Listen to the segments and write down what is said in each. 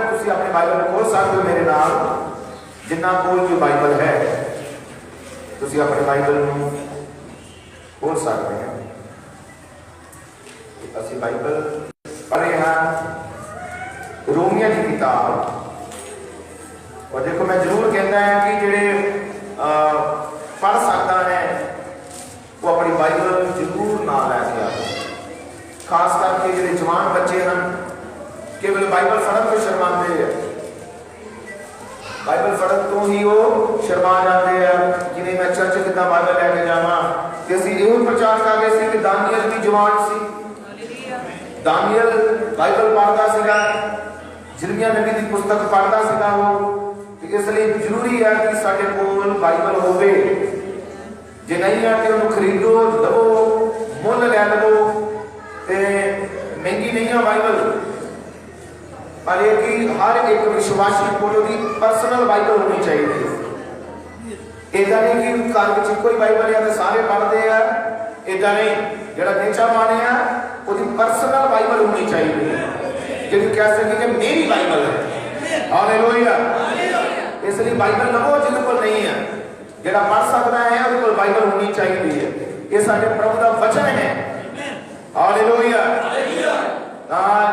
तुसी अपने बाइबल खोल सकते हो मेरे नाल, जिन्ना कोल जो बाइबल है तुसी अपने बाइबल में खोल सकते हैं। असी बाइबल पढ़े हैं रोमिया की किताब, और देखो मैं जरूर कहता है कि जेड़े पढ़ सकता है वो अपनी बाइबल जरूर ना लैके आए, खास करके जेड़े जवान बच्चे हैं केवल बाइबल फड़न तो शर्माते हैं, बाइबल फड़न तो ही वो शर्मा जाते हैं कि नहीं मैं चर्च कितना बाइबल लैके जावा। ते असीं इहो प्रचार कर रहे थे कि दानियल भी जवान सी, दानियल बाइबल पढ़ता सीगा, यिर्मयाह नबी की पुस्तक पढ़ता सीगा वो। इसलिए जरूरी है कि साडे कोल बाइबल होवे, जे नहीं है तो उन्हें खरीदो लवो मुल लै लवो, ते महंगी नहीं है बाइबल, पर यह कि हर एक विश्वासी को पर्सनल बाइबल होनी चाहिए। इदा नहीं कि घर में कोई बाइबल है तो सारे पढ़ते हैं, इदा नहीं, जो नेचा माने है उसकी पर्सनल बाइबल होनी चाहिए, जो कह सके कि मेरी बाइबल है। हालेलुया। इसलिए बाइबल लवो जिन्हें को नहीं है, जो पढ़ सकता है उसको बाइबल होनी चाहिए। ये साडे प्रभु का वचन है। हालेलुया।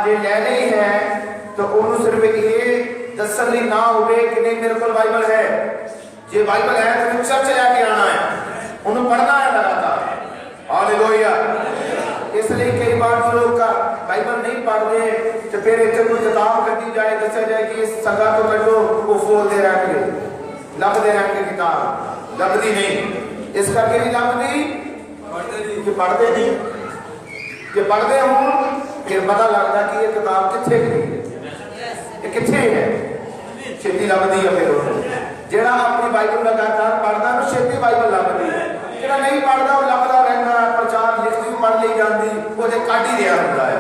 जे लेने ही है तो उन्होंने सिर्फ ये तसल्ली ना होवे कि नहीं मेरे को बाइबल है, जे बाइबल है तो चर्च लेके आना है, उन्हें पढ़ना है लगातार। हालेलुया। इसलिए कई बार जो लोग का बाइबल नहीं पढ़ते तो फिर इतने कोई किताब कटी जाए, दसा जाए कि संगा तो कटो वो फोलते रहेंगे, लभते रहेंगे, किताब लभती नहीं। इस करके नहीं लभती कि पढ़ते नहीं, कि पढ़ते हों फिर पता लगता कि ये किताब कितने गई है, ये कितने है, छेती लभती है। फिर जेड़ा अपनी बाइबल लगातार पढ़ता तो छेती बाइबल लभती है, जेड़ा नहीं पढ़ता वो लभदा रहता, प्रचार लिखती पढ़ ली जाती, वो कट ही रहा होता है।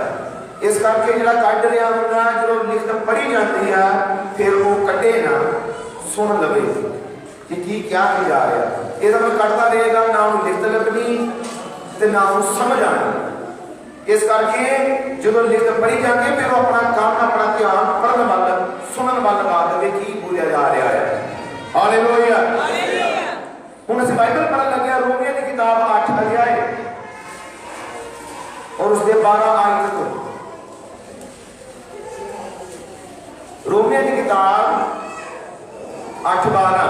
इस करके जेड़ा कट रहा होता है जो लिखत पढ़ी जाती है फिर वो कटे ना, सुन लवे कि क्या की जा रहा है। ये तो कटता रहेगा ना, लिखत लगनी तो ना समझ आनी। इस करके जो लिखत पढ़ी जाती है फिर वो अपना काम अपना ध्यान पढ़ने वाला सुनने वाला लगा दे कि बोलिया जा रहा है। हालेलुया। हुण असीं बाइबल पढ़न लगे रोमिया की किताब 8 अध्याय और उसके 12 आयत को। रोमिया की किताब 8-12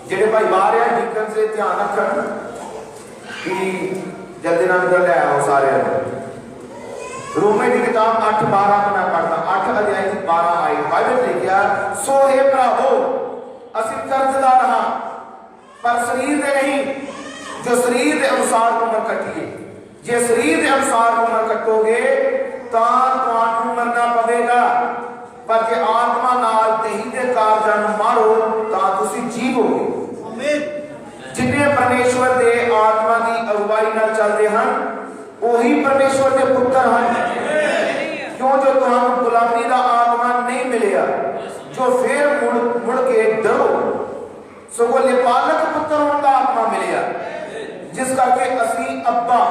जेडे भाई बाहर है डीकन से ध्यान रखन कि जल्दी नाम कर ले आओ सारे। रोमिया की किताब 8-12 को मैं पढ़ता, 8 अध्याय की 12 आयत बाइबल लिखिया, सो हे भरावो असीं कर्जदार हां पर शरीर दे नहीं, जो शरीर के अनुसार उम्र कटिए। जे शरीर के अनुसार उम्र कटोगे तो मरना पवेगा, पर जे आत्मा नाल देही दे कारजां नूं मारो तां तुसीं जीवोगे। आमीन। जिन्हें परमेश्वर दे आत्मा की अगुवाई नाल चलदे हन वही परमेश्वर के पुत्र हन। क्यों जो तुहानूं गुलामी दा आत्मा नहीं मिलिया जो फिर मुड़ के डरो, सगों लिपालक पुत्र होने का आत्मा मिलिया, जिस करके असीं अब्बा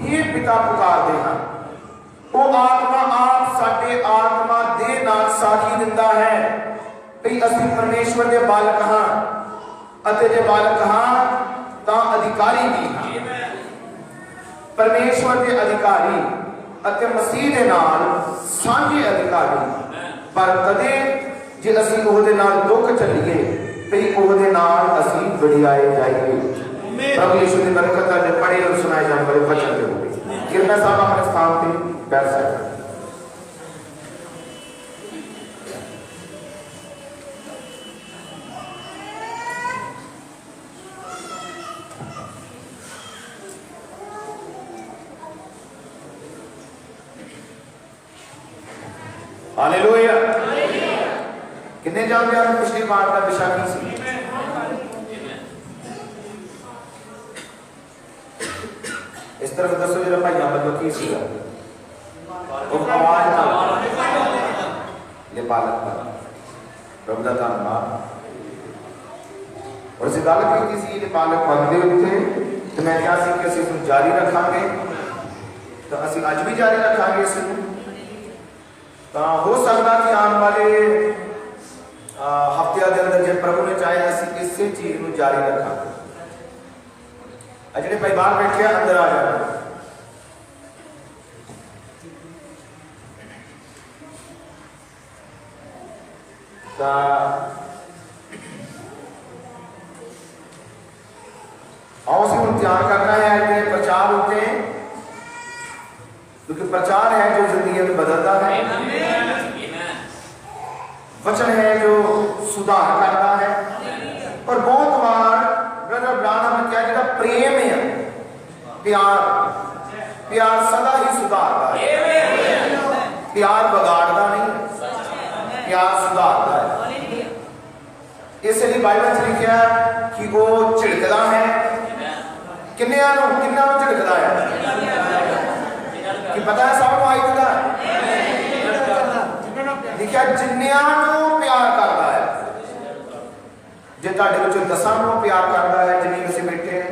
ही पिता पुकारदे हां। वो आत्मा आप साडे आत्मा दे नाल साखी दिंदा है कि असीं परमेश्वर दे बालक हां, अते जे बालक हां तां अधिकारी भी हां। परमेश्वर के अधिकारी अते मसीह दे नाल सांझे अधिकारी, पर कदे जे असीं ओहदे नाल दुख चलीए फिर ओहदे नाल असीं वडियाए जाइए। प्रभु यीशु की बरकत ने पढ़े और सुनाए जाने वाले वचन के होंगे। कृपया साहब अपने स्थान पे बैठ सकते। हालेलुया। कितने जानते हैं पिछली बार का विषय की सी? इस तरफ दसो जरा भाई मतलब की सी और आवाज ना ले पालक का प्रभु का धन्यवाद। और इस गल की किसी ने पालक बनते उठे तो मैं क्या सी कि असं जारी रखांगे, तो असं अज भी जारी रखांगे। तो हो सकता कि आने वाले हफ्तिया के अंदर जो प्रभु ने चाहे असी इसे चीज को जारी रखा। जो भाई बाहर बैठे अंदर आ जाए। आओ से ध्यान करना है कि प्रचार होते हैं, क्योंकि प्रचार है जो जिंदगी में बदलता है, वचन है जो सुधार करता है। और बहुत बार ब्रदर ब्रानम ने क्या कहता, प्रेम है, प्यार प्यार सदा ही सुधारता है, प्यार बगाड़ता नहीं, प्यार सुधारता है। इसलिए बाइबल च लिखा कि वो झिड़कदा है, किन्ना झिड़कदा है कि पता है सब आई का लिखा जिन्नियां प्यार करता है। जे तुहाडे विचों 10 प्यार करता है जिन्नी असीं बैठे हैं,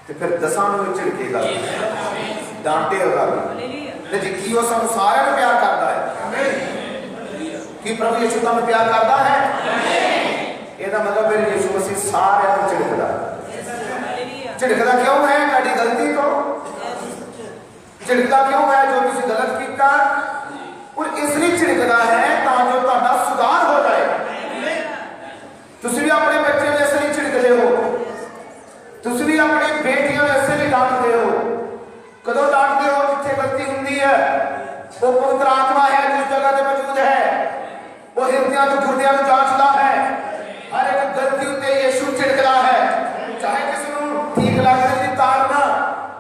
तो फिर 10 झिड़केगा, डांटेगा भी। जी की वो सानू सारिआं नूं प्यार करता है कि प्रभु यीशु तुहानूं प्यार करता है, ਇਹਦਾ मतलब फिर यीशु मसीह सारे को झिड़कदा क्यों है? तुहाडी गलती तो झिड़कदा क्यों है? जो तुसीं गलत कीता, और इसलिए झिड़कदा है तां जो तुहाडा सुधार हो जाए। तुसीं भी अपने बच्चे ਨੂੰ इसलिए झिड़कदे हो, तुसीं भी अपनी बेटियों ਨੂੰ इसलिए डांटदे हो। कदों डांटदे हो? जिथे गलती हुंदी है, वो पवित्र आत्मा है जिस जगह ते मौजूद है, वो हिरदियां तो गुर्दियां ਨੂੰ जांचदा है। हर एक गलती उत्ते यीशु झिड़कदा है, चाहे किसी को ठीक लग रही तारना,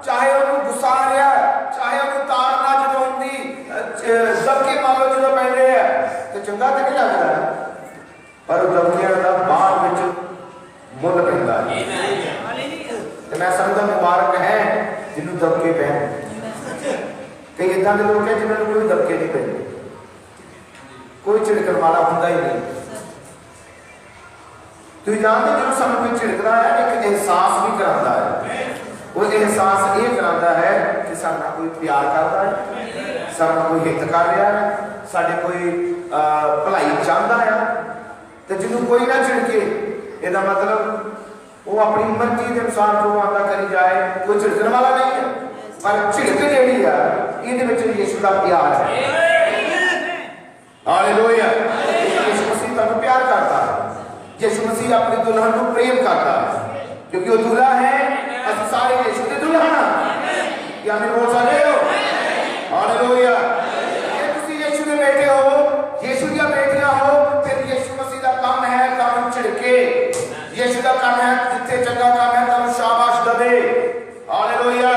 चाहे उन्होंने गुस्सा आ रहा, चाहे उन्होंने तारना जो होंगी सबके मान लो जो पहन रहे हैं तो चंगा तो नहीं लगता है, पर दबकियां का बाद में मुल पैदा है। तो मैं समझदा मुबारक है जिन्होंने दबके पहन, कई इदा के लोग हैं जिन्होंने कोई दबके नहीं पहने, कोई झिड़कण वाला होंदा ही नहीं। तो जानते जो सानू कोई झिड़कदा है एक एहसास भी कराता है, वो एहसास ये कराता है कि साडा कोई प्यार करता है, साडा कोई हित कर रहा है, साडे कोई भलाई चाहता है। तो जिन्होंने कोई ना झिड़के ਇਹਦਾ मतलब वो अपनी मर्जी के अनुसार जो आता करी जाए, कोई झिड़कण वाला नहीं है। पर झिड़क जिहड़ी है ਇਹਦੇ ਵਿੱਚ यीशु का प्यार है। हालेलुया। यीशु मसीह तुहानू प्यार करता है, यीशु मसीह अपनी दुल्हन को प्रेम करता है, क्योंकि वो दूल्हा है, असि सारे यीशु के दुल्हन। क्या मैं बोल सकते हो? हालेलुया। ये तुसी यीशु के बेटे हो, यीशु की बेटियां हो, फिर यीशु मसीह का काम है तुहानू झिड़के, यीशु का काम है जिथे चंगा काम है तुहानू शाबाश दे। हालेलुया।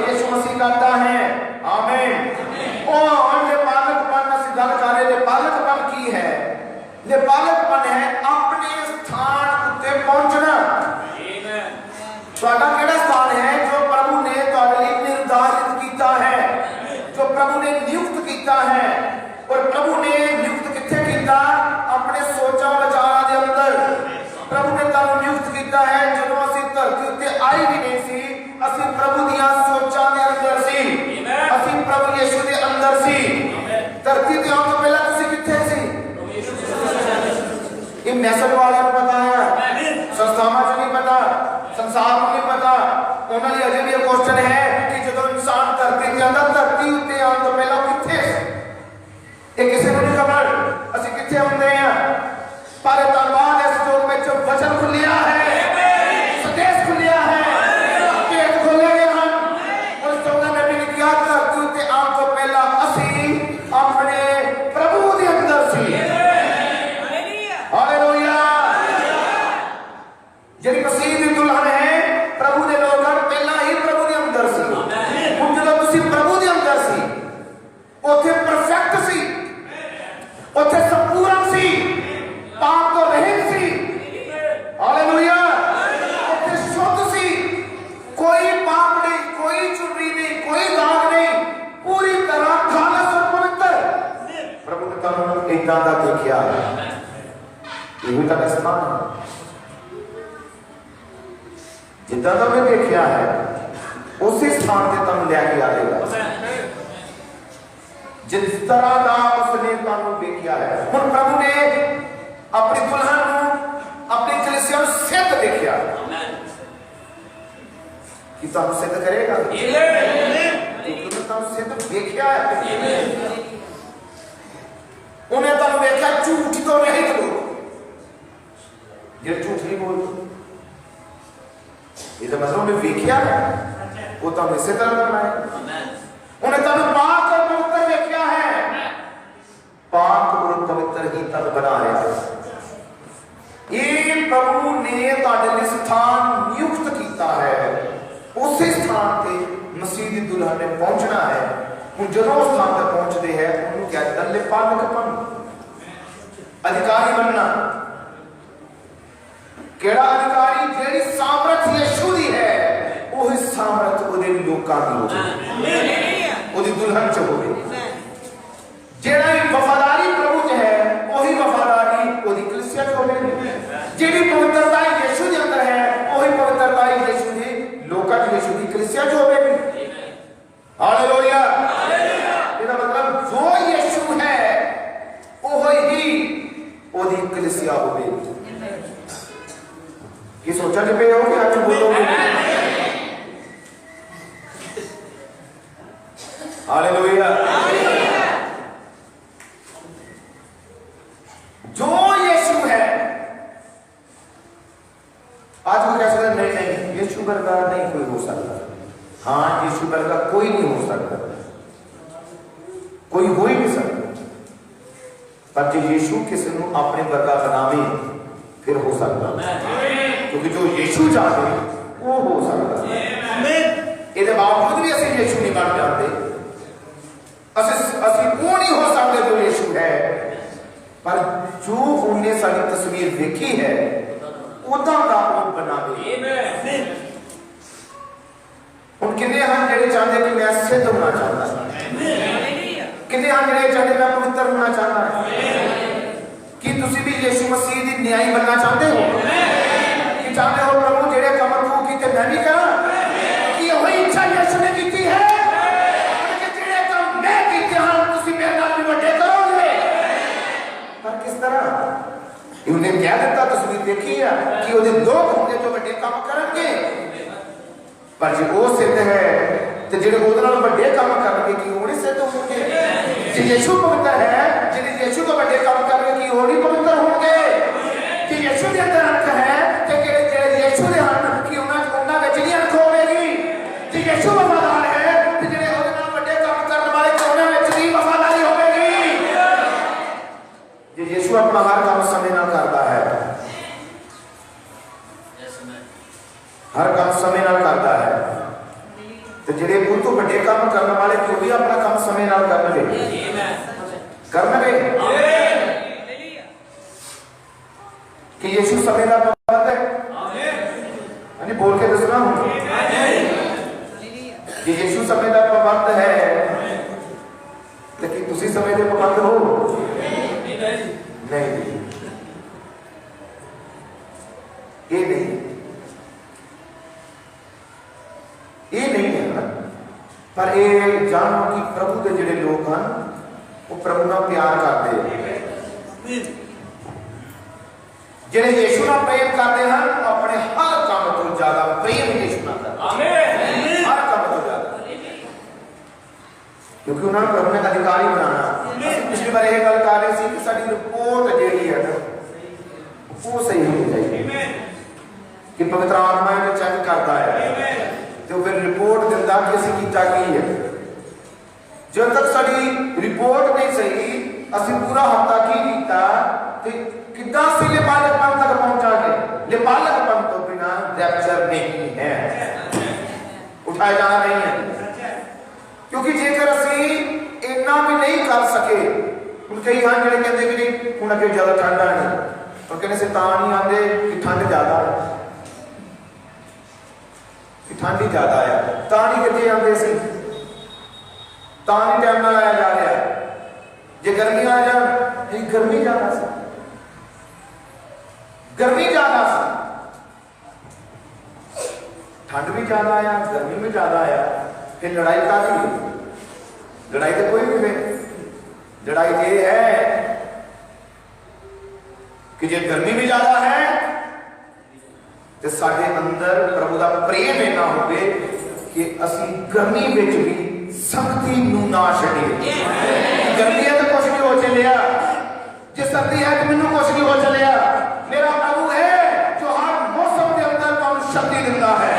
यीशु मसीह करता है। आमीन। ओ अन्य पालकपन असीं गल कर रहे, पालकपन की है? पालकपन है अपने स्थान उत्ते पहुंचना। ਤੁਹਾਡਾ ਕਿਹੜਾ स्थान है जो प्रभु ने ਤੁਹਾਡੇ ਲਈ निर्धारित किया है, जो प्रभु ने नियुक्त किया है। और प्रभु ने नियुक्त किथे किया? अपने सोचा विचारां दे अंदर। प्रभु ने ਤੁਹਾਨੂੰ नियुक्त किया है ਜਦੋਂ ਅਸੀਂ ਧਰਤੀ ਉੱਤੇ ਆਈ ਵੀ नहीं सी, ਅਸੀਂ प्रभु ਦੀਆਂ ਸੋਚਾਂ ਦੇ ਅੰਦਰ ਸੀ, ਅਸੀਂ प्रभु यीशु ਦੇ अंदर ਸੀ। ਧਰਤੀ ਤੇ ਆਉਣ ਤੋਂ ਪਹਿਲਾਂ ਤੁਸੀਂ ਕਿੱਥੇ ਸੀ? ये मैसेज वाले को पता है, संस्थावां को नहीं पता, संसार को नहीं पता। उन्होंने अजे भी क्वेश्चन है कि जो इंसान धरती पे आंदा, धरती उत्ते आउण तो पहला किथे? ये किसी को नहीं खबर असि किथे हुंदे हैं। पर धन्नवाद इस योग में वचन खुलिया है, संदेश खुलिया है, भेद खोले गए हैं। और चौदह ने भी लिखा धरती उत्ते आउण तो पहला असि अपने प्रभु के अंदर सी। हालेलुया। जिहड़ी मसीह दी दुल्हन है, प्रभु दे लोग पहला ही प्रभु दे अंदर सी। हुण जदों तुसीं प्रभु दे अंदर सी, उत्थे परफेक्ट सी, उत्थे संपूर्ण सी, पाप तो रहित सी। हालेलुया। उत्थे शुद्ध सी, कोई पाप नहीं, कोई चुनरी नहीं, कोई दाग नहीं, पूरी तरह खालस और पवित्र। प्रभु ने तुहानूं इदां दा देखिया, ये का स्थान है जिदा तो मैं देखा है, उसी स्थान से तुम लैके आएगा। जिस तरह का उसने तुहानू देखा है। हुण प्रभु ने अपनी दुल्हन नू अपनी कलीसिया नू सिद्ध देखा कि तुहानू सिद्ध करेगा, क्योंकि तुहानू सिद्ध देखा है। उन्हें तुहानू देखा झूठ तो नहीं करो, जो झूठ नहीं बोलते, ये मतलब उन्हें देखा है, वो तुहानू इसे तरह करना है। उन्हें तुहानू पाक और पवित्र देखा है, पाक और पवित्र ही तब बना रहा है। ये प्रभु ने तुहाडे लिए स्थान नियुक्त किया है, उसी स्थान पे मसीह दी दुल्हन ने पहुंचना है। हुण जदों उस स्थान तक पहुंचते हैं उन्होंने क्या दल्ले पालक बन अधिकारी बनना। केड़ा अधिकारी? जेड़ी सामर्थ यीशु दी है, वही सामर्थ ओदे लोकां दी होवे, ओदी दुल्हन च होवे। जेड़ा वफादारी प्रभु च है, वही वफादारी ओदी कलीसिया च होवे। जेड़ी पवित्रता यीशु दे अंदर है, वही पवित्रता यीशु दी लोकां च, यीशु दी कलीसिया च होवे। हालेलुया। इसका मतलब जो यीशु है वही ओदी कलीसिया होवे। कि सोचा के पे हो कि आज बोलोगे? हालेलुया। जो यीशु है, आज वो कह सकते नहीं नहीं यीशु वर्गा नहीं कोई हो सकता। हाँ, यीशु वर्गा कोई नहीं हो सकता, कोई हो ही नहीं सकता। पर जो यीशु किसी को अपने वर्गा बनावे फिर हो सकता, क्योंकि जो यीशु चाहते वो हो सकता। इसके बावजूद भी असं यीशु नहीं बन जाते, असं वो नहीं हो सकते जो यीशु है। पर जो उन्हें सारी तस्वीर देखी है उदा का वो बनावे। हम किन्ने हैं जेडे चाहते कि मैं सिद्ध होना चाहता है, किन्ने हैं जेडे चाहते मैं पवित्र होना चाहता है। कि तुसी भी यीशु मसीह दी न्यायी बनना चाहते हो? कि चाहते हो प्रभु जेडे काम तू कीते मैं भी करा? कि वही इच्छा यीशु ने की है कि जेडे काम मैं कीते हां तुसी मेरे नाल भी बड़े करोगे। पर किस तरह? उन्हें क्या दिता तस्वीर देखी है कि ओदे लोग होंगे जो बड़े काम करेंगे। पर जो वो सिद्ध है तो जेडे ओदे नाल बड़े काम करेंगे कि ओने सिद्ध होंगे। जे यीशु पवित्र है, जेडे यीशु को बड़े काम करेंगे कि ओने पवित्र होंगे। जे यीशु दे अंदर अंक है ते जेडे यीशु दे हन कि उन्हां विच नहीं अंक होवेगी। जे यीशु वफादार है ते जेडे ओदे नाल बड़े काम करने वाले कि उन्हां विच भी वफादारी होवेगी। जे यीशु अपना हर काम समय नाल करदा है, हर काम समय नाल करता है, तो जेडे उन तो बड़े काम करने वाले कि वो भी अपना काम समय नाल करनगे। कि यीशु समय का पाबंद है। आमीन। बोल के दसना हूं कि यीशु समय का पाबंद है, लेकिन तुसी समय के पाबंद हो नहीं। ये नहीं, ये नहीं है। पर ये जानो कि प्रभु के जेडे लोग हैं वो प्रभु ना प्यार करते हैं। जेडे यीशु ना प्रेम करते हैं अपने हर काम तो ज्यादा प्रेम यीशु ना करते हैं, हर काम तो ज्यादा, क्योंकि उन्होंने प्रभु ने अधिकारी बनाना। पिछली बार यह गल कर रहे थे कि साडी रिपोर्ट जेडी है ना वो सही होनी चाहिए। कि पवित्र आत्मा जो चेक करता है तो फिर रिपोर्ट दिंदा कि असं कीता की है। जब तक साडी रिपोर्ट नहीं सही, असं पूरा हफ्ता की कीता ते कितना से लेपालकपन तक पहुंचागे। लेपालकपन तो बिना रैप्चर नहीं है, उठाया जाना नहीं है। क्योंकि जेकर असं इतना भी नहीं कर सके, कई हैं जो कहते कि नहीं हूँ अगे ज्यादा ठंड आनी, और कहने से तां नहीं आते कि ठंड ज्यादा है, ठंड ही ज्यादा है, तां नहीं कितने आते सी, तां नहीं टाइम ना लाया जा रहा। जे गर्मी आ जा, गर्मी ज्यादा सी, गर्मी ज्यादा सी, ठंड भी ज्यादा आया, गर्मी भी ज्यादा आया, फिर लड़ाई का नहीं, लड़ाई तो कोई भी लड़ाई ये है कि जो गर्मी भी ज्यादा है तो साडे अंदर प्रभु का प्रेम इन्ना होवे कि असी गर्मी विच भी सख्ती नूं ना छड्डीए। गर्मी है तो कुछ नहीं हो चलिया, जे सर्दी है तो मैनूं कुछ नहीं हो चलिया। मेरा प्रभु है जो हर मौसम के अंदर तुहानूं शक्ति दिंदा है।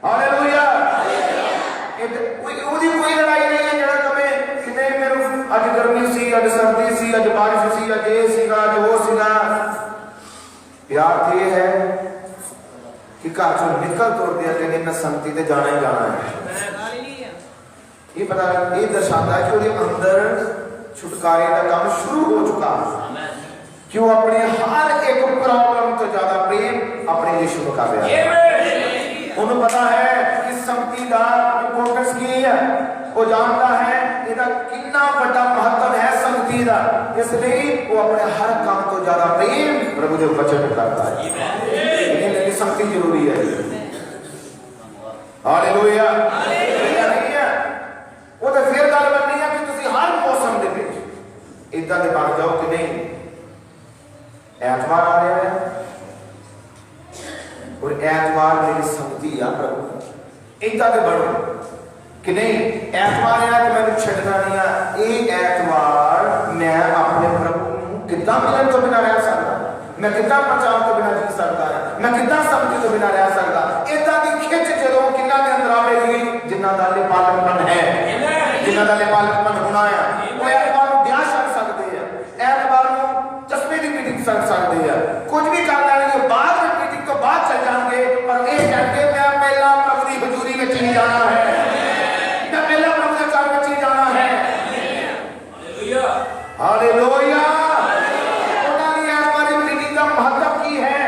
हालेलुया। ओदी कोई लड़ाई नहीं है जेड़ा कहे कि नहीं मेनूं अज गर्मी सी, अज सर्दी सी, अज बारिश सी, अज ये सीगा, अज वो सीगा। प्यार ये है कि घर चों निकल तुरदे कि मैं संगति ते जाना ही जाना है। ये पता ये दर्शाता है कि उसके अंदर छुटकारे का काम शुरू हो चुका है, कि वो अपने हर एक प्रॉब्लम तो ज्यादा प्रेम अपने यीशु को कर रहा है। उन्हें पता है कि संगति का इंपोर्टेंस की है, वो जानता है इसका कितना बड़ा महत्व है संगति का, इसलिए वो अपने हर काम तो ज्यादा प्रेम प्रभु के वचन करता है। लेकिन संगति जरूरी है। हालेलुया। वो तो फिर गल बननी है कि तुसी हर मौसम के विच इदां दे बन जाओ कि नहीं ऐतवार आ रहा है और ऐतवार मेरी संगति आ प्रभु, इदां दे बनो कि नहीं ऐतवार है तो मैंने छड्डना नहीं है। ये ऐतवार मैं अपने प्रभु नूं किद्दां मिलन तो बिना रह सकदा, मैं किद्दां प्रचार तो बिना जी सकदा, मैं किद्दां संगति तो बिना रह सकदा। इदां दी खिच जदों किन्ना दे अंदर आवेगी जिन्हां दा पालनपन है, जिन्हां दा पालनपन होना है, वो ऐतवार नूं ब्याह छड्ड सकदे आ, ऐतवार नूं चश्मे दी मीटिंग छड्ड सकदे आ, कुछ भी कर लैणगे, बाद में मीटिंग तो बाद चल जाणगे, पर ये कहणगे मैं पहला प्रभु दी हजूरी विच ही जाना है, मैं पहला प्रभु दे चरण विच ही जाना है। हालेलुया। उन्हां दी ऐतवार दी मीटिंग दा महत्व की है,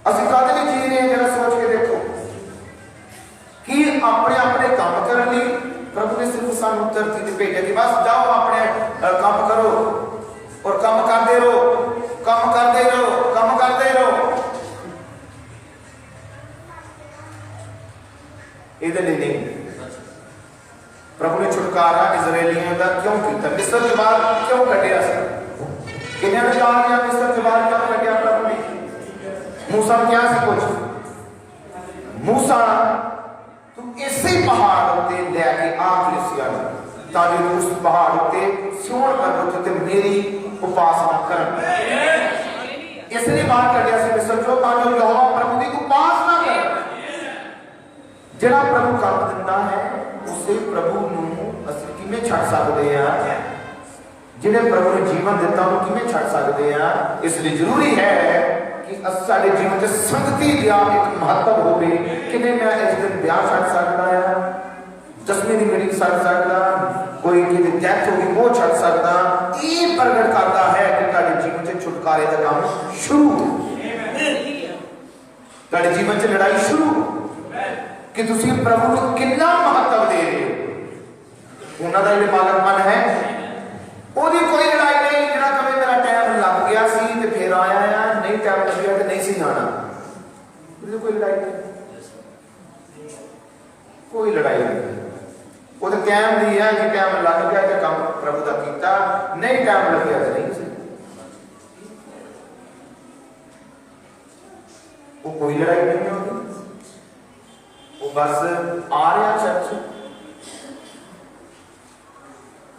ਅਸੀਂ ਕਦੇ ਨਹੀਂ ਜੀ ਰਹੇ। जरा सोच के देखो कि अपने अपने काम करने लिए प्रभु ने सिर्फ सानू धरती ते भेजा कि बस जाओ अपने काम करो और काम करते रहो, काम करते रहो, काम करते रहो। इधर नहीं प्रभु ने छुटकारा इजरायलियों का क्यों किया, मिस्र के बाद क्यों कटिया किन्ने ने कहा कि मिस्र के बाद क्यों कटिया प्रभु ने। मूसा क्या सी कुछ मूसा तू इसी पहाड़ उत्ते लेके आ कलीसिया ताकि उस पहाड़ उत्ते सियोन पर्वत उत्ते मेरी उपासना करन, इसलिए बाहर कढ़िया सी मिस्र चों ताकि यहोवा प्रभु की उपासना करन। जेड़ा प्रभु काम दिंदा है उसे प्रभु नूं असीं किवें छड्ड सकदे आ, जिहड़े प्रभु ने जीवन दिता उन्हें किवें छड्ड सकदे आ। इसलिए जरूरी है कि साडे जीवन च संगति दा एक महत्व होवे कि नहीं मैं इस दिन ब्याह छड्ड सकदा है, दसवीं दी मीटिंग छड्ड सकदा, कोई किसी डेथ हो गई वो छड्ड सकदा। ये प्रगट करता है कि तुहाडे जीवन च छुटकारे का काम शुरू, तुहाडे जीवन च लड़ाई शुरू, कि तुसीं प्रभु को कितना महत्व दे रहे हो। उन्हां दा जिहड़ा पालनपन है ओदी कोई लड़ाई नहीं। जिहड़ा कहे मेरा टाइम लग गया सी ते फिर आया है, नहीं टाइम लग गया तो नहीं सी जाना, कोई लड़ाई नहीं, कोई लड़ाई नहीं। वो तो टाइम दी है कि टाइम लग गया तो काम प्रभु का कीता, नहीं टाइम लग गया तो नहीं सी, वो कोई लड़ाई नहीं होगी। वो बस आ रहा चर्च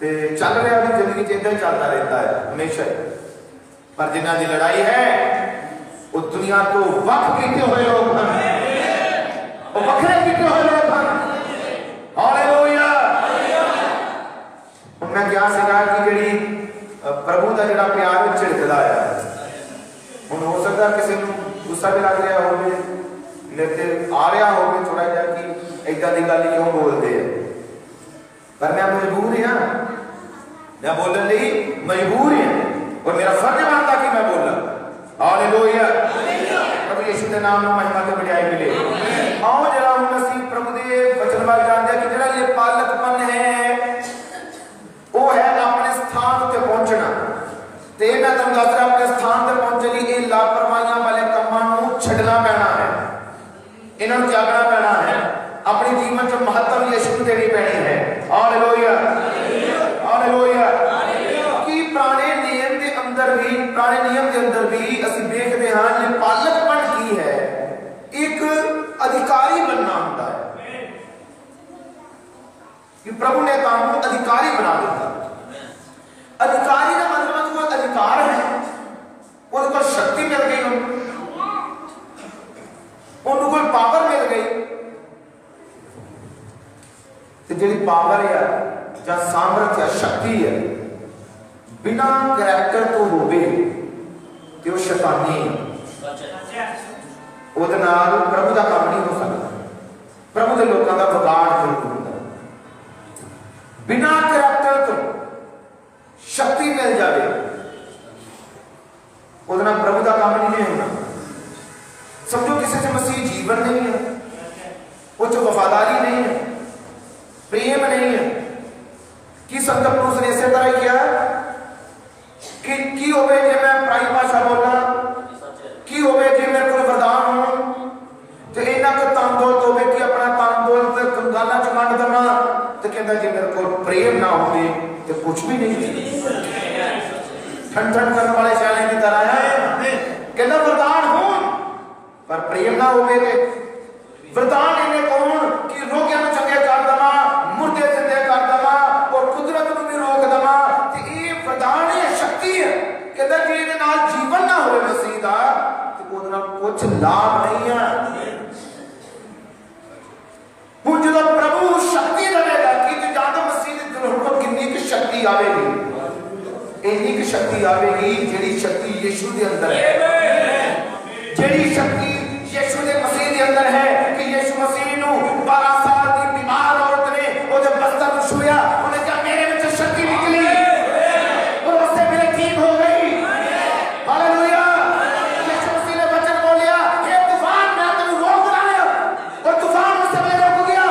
ते चल रहा भी जिंदगी इदा चलता रहता है हमेशा, पर जिन्हां दी लड़ाई है वो दुनिया तो वख कीते हुए लोग हैं, वो वखरे कीते हुए लोग हैं। हालेलुया। मैं क्या सीगा कि जिहड़ी प्रभु का जिहड़ा प्यार झिड़कदा है, हुण हो सकदा किसी नूं गुस्सा भी लग रहा होवे, मेरे ते आ रहा होवे थोड़ा जिहा कि इदां दी गल क्यों बोलदे हैं, पर मैं मजबूर हां, मैं बोलने लई मजबूर हां और मेरा फर्ज बनता कि मैं बोला। हालेलुया। प्रभु यीशु के नाम में महिमा ते बढ़ाई मिले। आओ जरा हम असीं प्रभु दे वचन वाल जानदे कि जिहड़ा ये पालकपन है वो है अपने स्थान उत्ते पहुंचना, ते मैं तुहानूं दस रहा अपने स्थान ते पहुंचण लई ये लापरवाहियां वाले कामां नूं छड्डना पैना है, इन्हां नूं त्यागना पैना है, अपने जीवन च महत्व यीशु नूं देनी पैनी है। हालेलुया। पुराने नियम के अंदर भी असीं देखते हाँ कि पालकपन की है, एक अधिकारी बनना होता है कि प्रभु ने तुहानू अधिकारी बना दिता। अधिकारी का मतलब कोई अधिकार है, उन्हें कोई शक्ति मिल गई, उन्हें कोई पावर मिल गई। तो जी पावर है या सामर्थ्य शक्ति है बिना करैक्टर तो होवे तो शैतानी है, ਉਹਦੇ ਨਾਲ प्रभु का काम नहीं हो सकता। प्रभु के लोगों का बिगाड़ जरूर होता है। बिना करैक्टर तो शक्ति मिल जाए ਉਹਦੇ ਨਾਲ प्रभु का काम नहीं होना। समझो किसी से मसीह जीवन नहीं है, वो जो वफादारी नहीं है, प्रेम नहीं है कि संत पुरुष ने इसे तरह किया कि होवे जे मैं पराई भाषा बोला, की होवे जे मेरे को वरदान हो तो इन्ना को तंदोलत होवे कि अपना तंदोलत कंगाला च वंड देवां, तो कहता जे मेरे को प्रेम ना होवे तो कुछ भी नहीं। ठन ठन करने वाले शाले की तरह है, कहता वरदान हो पर प्रेम ना होवे ते वरदान इन्हें कौन कि रोगियां नूं चंगे कर देवां, मुर्दे जिंदे कर देवां और कुदरत नूं भी रोक देवां, ते ये वरदान है, शक्ति है। कहता जे इहदे नाल जीवन ना होवे मसीह दा ते ਉਹਦੇ ਨਾਲ कुछ लाभ नहीं है। ਹੁਣ ਜਦੋਂ प्रभु शक्ति देगा कि जानो मसीह दे दिल को कितनी की शक्ति आवेगी, इतनी की शक्ति आवेगी जिहड़ी शक्ति यीशु दे अंदर है, जिहड़ी शक्ति यीशु दे मसीह दे अंदर है कि यीशु मसीह नूं 12 साल दी बीमार औरत ने ਉਹਦੇ बस्तर ਨੂੰ छुया, ਉਹਨੇ कहा मेरे ਵਿੱਚ शक्ति निकली और उससे मेरे ठीक हो गई। हालेलुया। यीशु मसीह ने वचन बोलिया, हे तूफान मैं तेनू रोक रहा और तूफान उससे पहले रुक गया।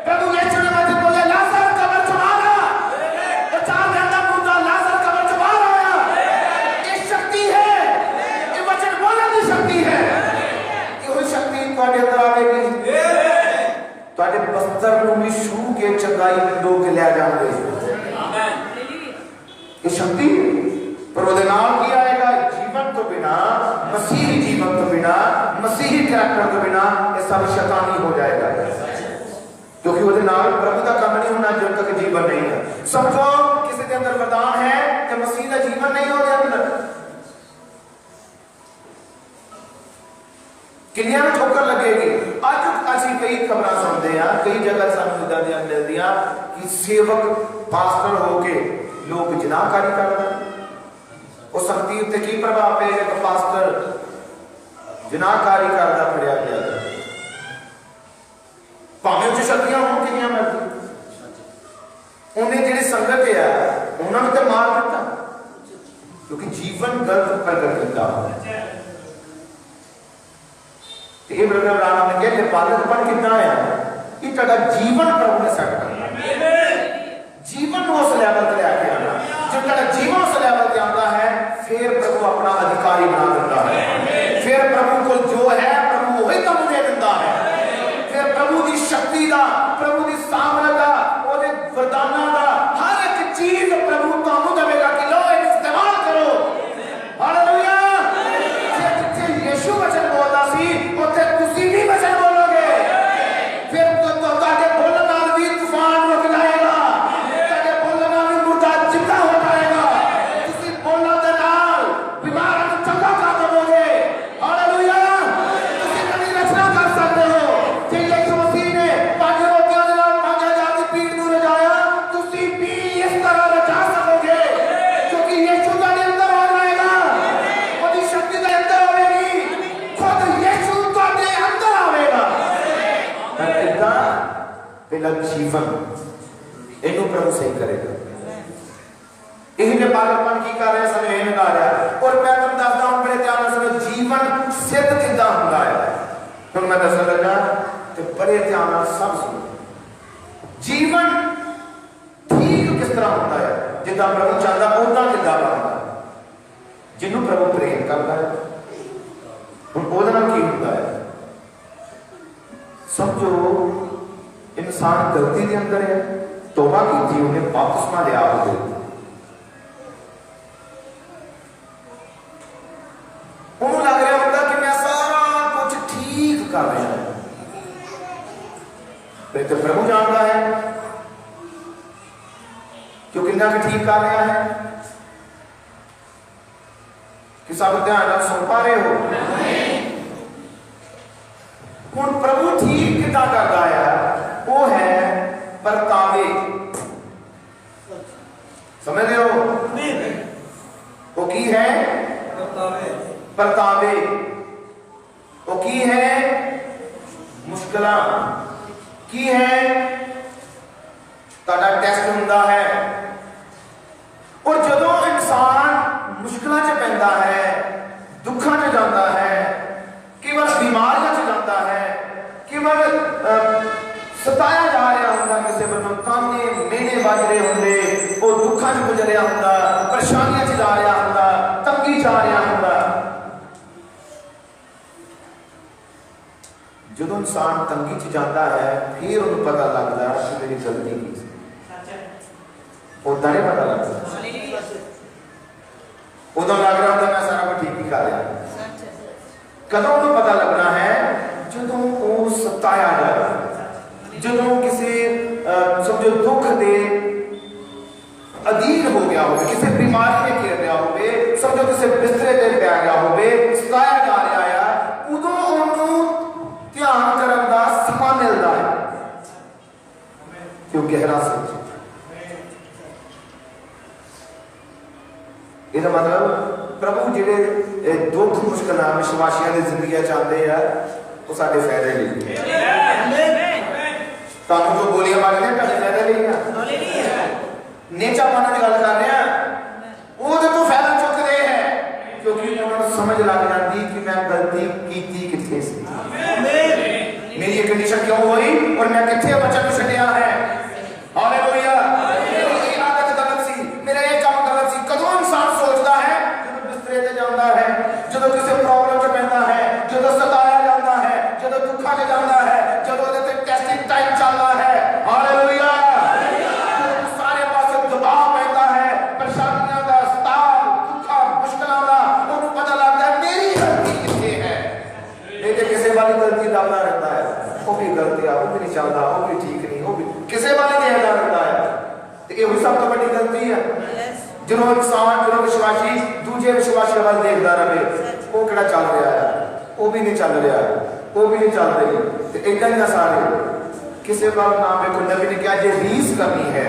प्रभु यीशु ने वचन बोलिया, लाजर कब्र से बाहर आ, और 4 दिन का मुर्दा लाजर कब्र से बाहर आया। ये शक्ति है, ये वचन बोलने की शक्ति है। ये शक्ति ਤੁਹਾਡੇ ਅੰਦਰ ਆਵੇਗੀ, ਤੁਹਾਡੇ बस्तर ਨੂੰ ਵੀ ਛੂ ਕੇ ਚੰਗਾਈ ਵਿੰਡੋ ਕੇ ਲੈ ਜਾਓਗੇ। ये शक्ति पर ਉਹਦੇ ਨਾਲ ਕੀ ਆਏਗਾ? जीवन तो बिना, मसीही जीवन तो बिना, मसीही कैरेक्टर तो बिना ये सब शैतानी हो जाएगा, क्योंकि ਉਹਦੇ ਨਾਲ प्रभु का काम नहीं होना जब तक जीवन नहीं है। समझो किसी के अंदर वरदान है कि मसीह का जीवन नहीं हो अंदर, किन्नियां ठोकर लगेगी। अज असीं कई खबर सुनते हैं, कई जगह सानूं इदां दियां मिलदियां कि सेवक पास्टर होके लोग जनाकारी करते हैं। उस संगति उत्ते की प्रभाव पेगा कि पास्टर जनाकारी करता फड़िया गया, भावें उस शक्तियां होण किन्नियां मर्जी, उन्हें जिहड़ी संगत है उन्होंने तो मार दिता क्योंकि जीवन गलत प्रगट किया। ये ब्रदर राणा ने कहा पालकपन कितना है कि तेरा जीवन प्रभु ने सेट करना, जीवन को उस लेवल पे लेके आना। जब तेरा जीवन उस लेवल पे आता है फिर प्रभु अपना अधिकारी बना देता है, फिर प्रभु को जो है प्रभु वही तुम दे देता है। फिर प्रभु की शक्ति का, प्रभु की सामर्थ का, ओदे वरदानां का हर एक चीज प्रभु तुहानू देवेगा कि लो इस्तेमाल करो। हालेलुया। जिथे यीशु वचन बोलदा सी उत्थे तुसीं भी वचन बोलोगे, फिर तो ताके बोलण नाल भी तूफान रुक जाएगा, ताके बोलण नाल भी मुर्दा जिंदा हो जाएगा, तुसीं बोलण दे नाल बीमारां नूं चंगा कर दोगे। हालेलुया। तुसीं नवीं रचना कर सकते हो। जे यीशु मसीह ने 5 रोटियां दे नाल 5000 दी भीड़ नूं रजाया, तुसीं भी इस तरह रजा सकोगे क्योंकि यीशु तुहाडे अंदर आ जाएगा, ओदी शक्ति तुहाडे अंदर आवेगी, खुद यीशु तुहाडे अंदर आवेगा। कितना पहला जीवन इन्हों प्रभु सही करेगा। यही ने पालकपन की कर रहे समय यही निकाल रहा है। और मैं तुम दसदा हूं बड़े ध्यान से जीवन सिद्ध कितना होता है, तो मैं दस लगा तो बड़े ध्यान सब सुनो। जीवन ठीक किस तरह होता है, जिदा प्रभु चाहता उदा किदा बनता है, जिन्हों प्रभु प्रेम करता है हुण ओहदे नाल की होता है। समझो इंसान गलती के अंदर है, तौबा की, उन्हें बपतिस्मा लिया, तो प्रभु जानता है कि कितना भी ठीक कर रहा है। कि सब ध्यान सुन पा रहे हो? हुण प्रभु ठीक कितना करता है? वो है परतावे। समझ रहे हो? वो की है परतावे। वो की है मुश्किलां की है ताड़ा टेस्ट हुंदा है। और जदों इंसान मुश्किलां च पैंदा है, दुखां च जाता है, केवल बीमारियां च जाता है, केवल सताया जा रहा होंदा, किसी बन्नों ताने मेने बज रहे होंदे, वो दुखां च गुजरिया होंदा, परेशानियां च जा रहा होंदा, तंगी जा रहा होंदा। जदों इंसान तंगी च जाता है फिर उन्हें पता लगता है कि मेरी गलती की सी। उदा नहीं पता लगता, उदों लग रहा होता मैं सारा कुछ ठीक ही कर रहा। कदों उन्हें पता लगना है? जदों वो सताया जाता है, जदों किसी समझो दुख दे अधीन हो गया हो, किसी बीमारी में घिर रहा हो, समझो किसी बिस्तरे पे पै गया हो, सताया जा रहा है, उदों उन्होंने ध्यान करने का समा मिलता है क्यों गहरा सोच। इसका मतलब प्रभु जिहड़े दुख मुश्किल विश्वासियों की जिंदगी चाहते हैं वो साडे फायदे लिए। तुहानूं जो गोलियां मारदे हैं तुहाडे फायदे लिए है। नेचा मारने की गल कर रहे हैं, वो तो फायदा चुक रहे हैं क्योंकि उन्होंने समझ लग जाती कि मैं गलती की कितने सी, मेरी ये कंडीशन क्यों हुई और मैं कितने बच्चा को छड्डिया है। हालेलुया। मेरी आदत गलत सी, मेरा ये काम गलत सी। कदों इंसान सोचता है? जब बिस्तरे ते जाता है, जब किसी प्रॉब्लम च पैंदा है, जब सताया जाता है, जब दुखा च जाता है, जब ਉਹਦੇ ਤੇ टेस्टिंग टाइम चलता है। हालेलुया। सारे पासे दबाव पैंदा है, परेशानियां दा, सताव, दुखा, मुश्किलां दा, ਉਹਨੂੰ पता लगता है मेरी गलती किथे है। लेकिन किसी वाली गलती दादा रहता है, वो भी गलती है, वो भी नहीं चलता, वो भी ठीक नहीं, वो भी किसी वाले नहीं है रहता है। तो ये सब तो बड़ी गलती है। जो इंसान जो विश्वासी दूजे विश्वासी वाल देखता रहे, वो किहड़ा चल रहा है, वो भी नहीं चल रहा, वो भी नहीं चल रही। तो इदा ही सारे किसी वाल नाम में नबी ने कहा जे रीस करनी है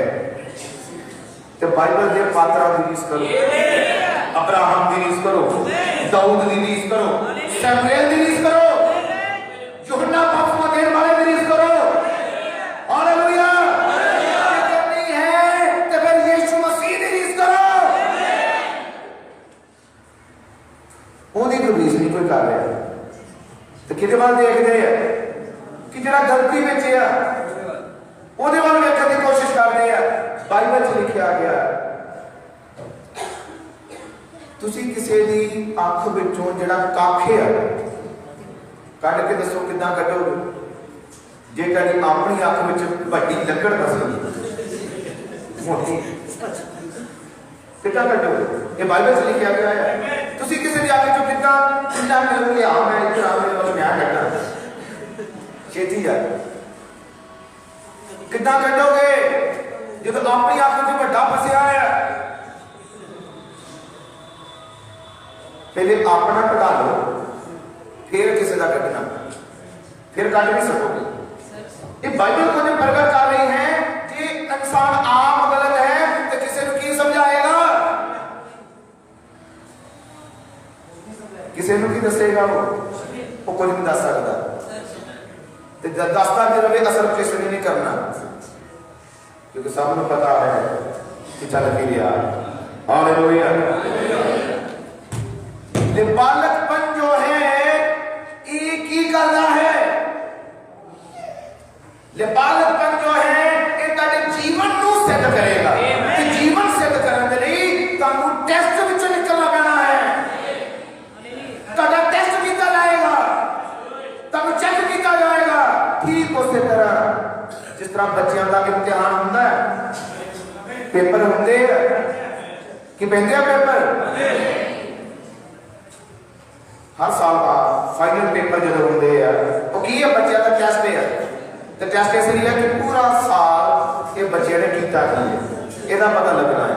तो बाइबल के पात्रा की रीस करो, अब्राहम की रीस करो, दाऊद की रीस करो, शमूएल की रीस करो, यूहन्ना बपतिस्मा देने वाले की रीस करो। हालेलुया। करनी है तो फिर यीशु मसीह की रीस करो। ओदी कोई रीस नहीं कोई कर रहा तो किहदे वाल देखदे हैं कि जिहड़ा गलती विच है ओदे वाल वेखण की कोशिश करदे हैं। बाइबल च लिखिया गया तुसी किसी दी अख विचों जिहड़ा कख है कढ के दसो किदां कढोगे? जे तुहाडी अपनी अख विच वड्डी लकड़ फसी मोटी किदां कढोगे? ये बाइबल च लिखिया गया है। तुसी किसी दी अख विचों किदां किदां कढोगे? आ मैं इधर आ मेरे वाल मैं कढां छेती जा किदां कढोगे जब अपनी अख विच वड्डा फसिया है? पहले अपना कढा लो फिर किसी का कढना, फिर कढ नहीं सकोगे। ये बाइबल को जो प्रकट कर रही है कि इंसान आप गलत है तो किसी को की समझाएगा? किसी को की दसेगा? वो कुछ नहीं दस सकता। दसता भी रहे असर किसी ने नहीं करना क्योंकि सबको पता है कि चल के लिया। हालेलुया। बालकपन जो है एक ही करना है। बालकपन जो है जीवन को सिद्ध करेगा। जीवन सिद्ध करने के लिए तुहानू टेस्ट विचों निकलना पैना है। तुहाडा टेस्ट किया जाएगा, तुहानू चेक किया जाएगा। ठीक उसी तरह जिस तरह बच्चों का इम्तिहान होता है, पेपर होंगे कि पैंदे पेपर हर साल का फाइनल पेपर जो होंगे वो की है बच्चों का टेस्ट है। तो टेस्ट इस लिए कि पूरा साल ये बच्चे ने किया की है, ਇਹਦਾ पता लगना है।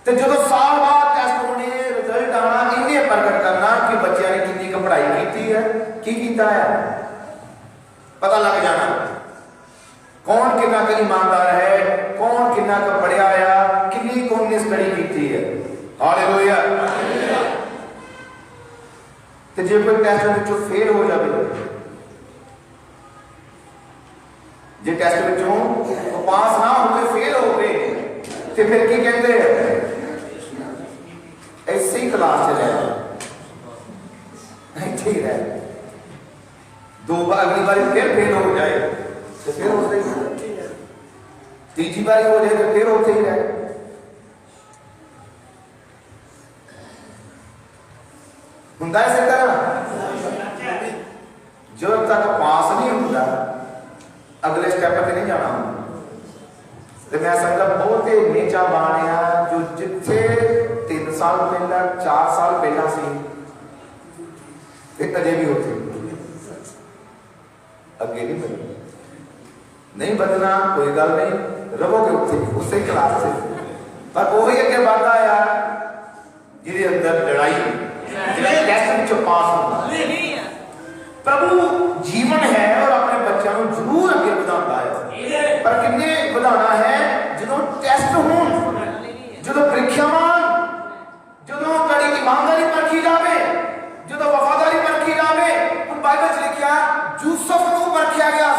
तो जो साल बाद टेस्ट होने रिजल्ट आना, इन्हें प्रकट करना कि बच्चे ने कितनी पढ़ाई की है, की किया है, पता लग जाना कौन कितना का ईमानदार है, कौन कितना का पढ़िया आया, कितनी कौन ने स्टडी की है। हालेलुया। तो जो कोई टेस्ट में फेल हो जाए, जो टेस्ट में पास ना हो फेल हो गए, तो फिर की कहते हैं ऐसे ही क्लास से रहे, नहीं ठीक है, दो बार अगली बार फिर फेल हो जाए तो फिर होते ही, तीसरी बार हो जाए तो फिर होते ही रहे। हुंदा ऐसे करना, जब तक पास नहीं होता अगले स्टेप पे नहीं जाना। तो मैं समझा बहुत ही नीचा बाणिया जो जिथे 3 साल पहला 4 साल पहला सी अजे भी होते अगे नहीं बदलना, नहीं बदलना कोई गल नहीं, रहोगे उत्थे उसे क्लास से, पर वही अगे बढ़ता आया जिहदे अंदर लड़ाई टेस्ट में पास होना। प्रभु जीवन है और अपने बच्चों को जरूर अगे बढ़ाता है, पर किन्ने बढ़ाना है जो टेस्ट हो, जो परीक्षावान, जो कड़ी ईमानदारी परखी जाए, जो वफादारी परखी जाए। उन बाइबल च लिखा यूसुफ को परखिया गया,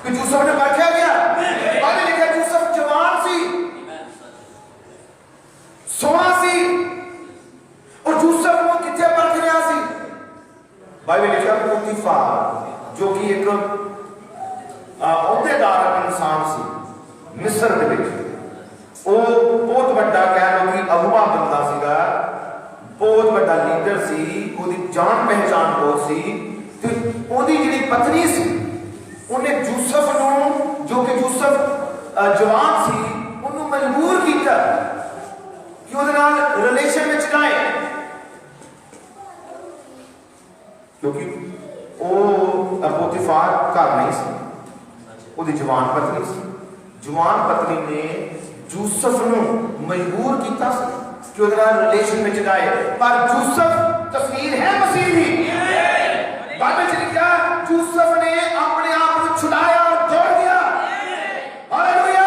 कि यूसुफ ने परखिया गया, बाइबल लिखा यूसुफ जवान सी, सोहा सी, और यूसुफ को किथे परख रहा सी। बाइबल लिखा पोतीफार जो कि एक अहुदेदार इंसान सी मिस्र दे विच, वो बहुत बड़ा कह लो कि अगुआ बंदा सीगा, बहुत बड़ा लीडर सी, ओदी जान पहचान बहुत सी। ते ओदी जिहड़ी पत्नी सी उन्हें यूसुफ नूं, जो कि यूसुफ जवान सी, उन्होंने मजबूर किया कि उहदे नाल रिलेशन में जाए, क्योंकि वो पोतीफार घर नहीं सी, ओदी जवान पत्नी सी। जवान पत्नी ने यूसुफ नूं मजबूर किया कि उहदे नाल रिलेशन में जाए, पर यूसुफ तस्वीर है मसीह दी। बाइबल च लिखा यूसुफ ने अपने आप को छुड़ाया और दौड़ गया। हालेलुया।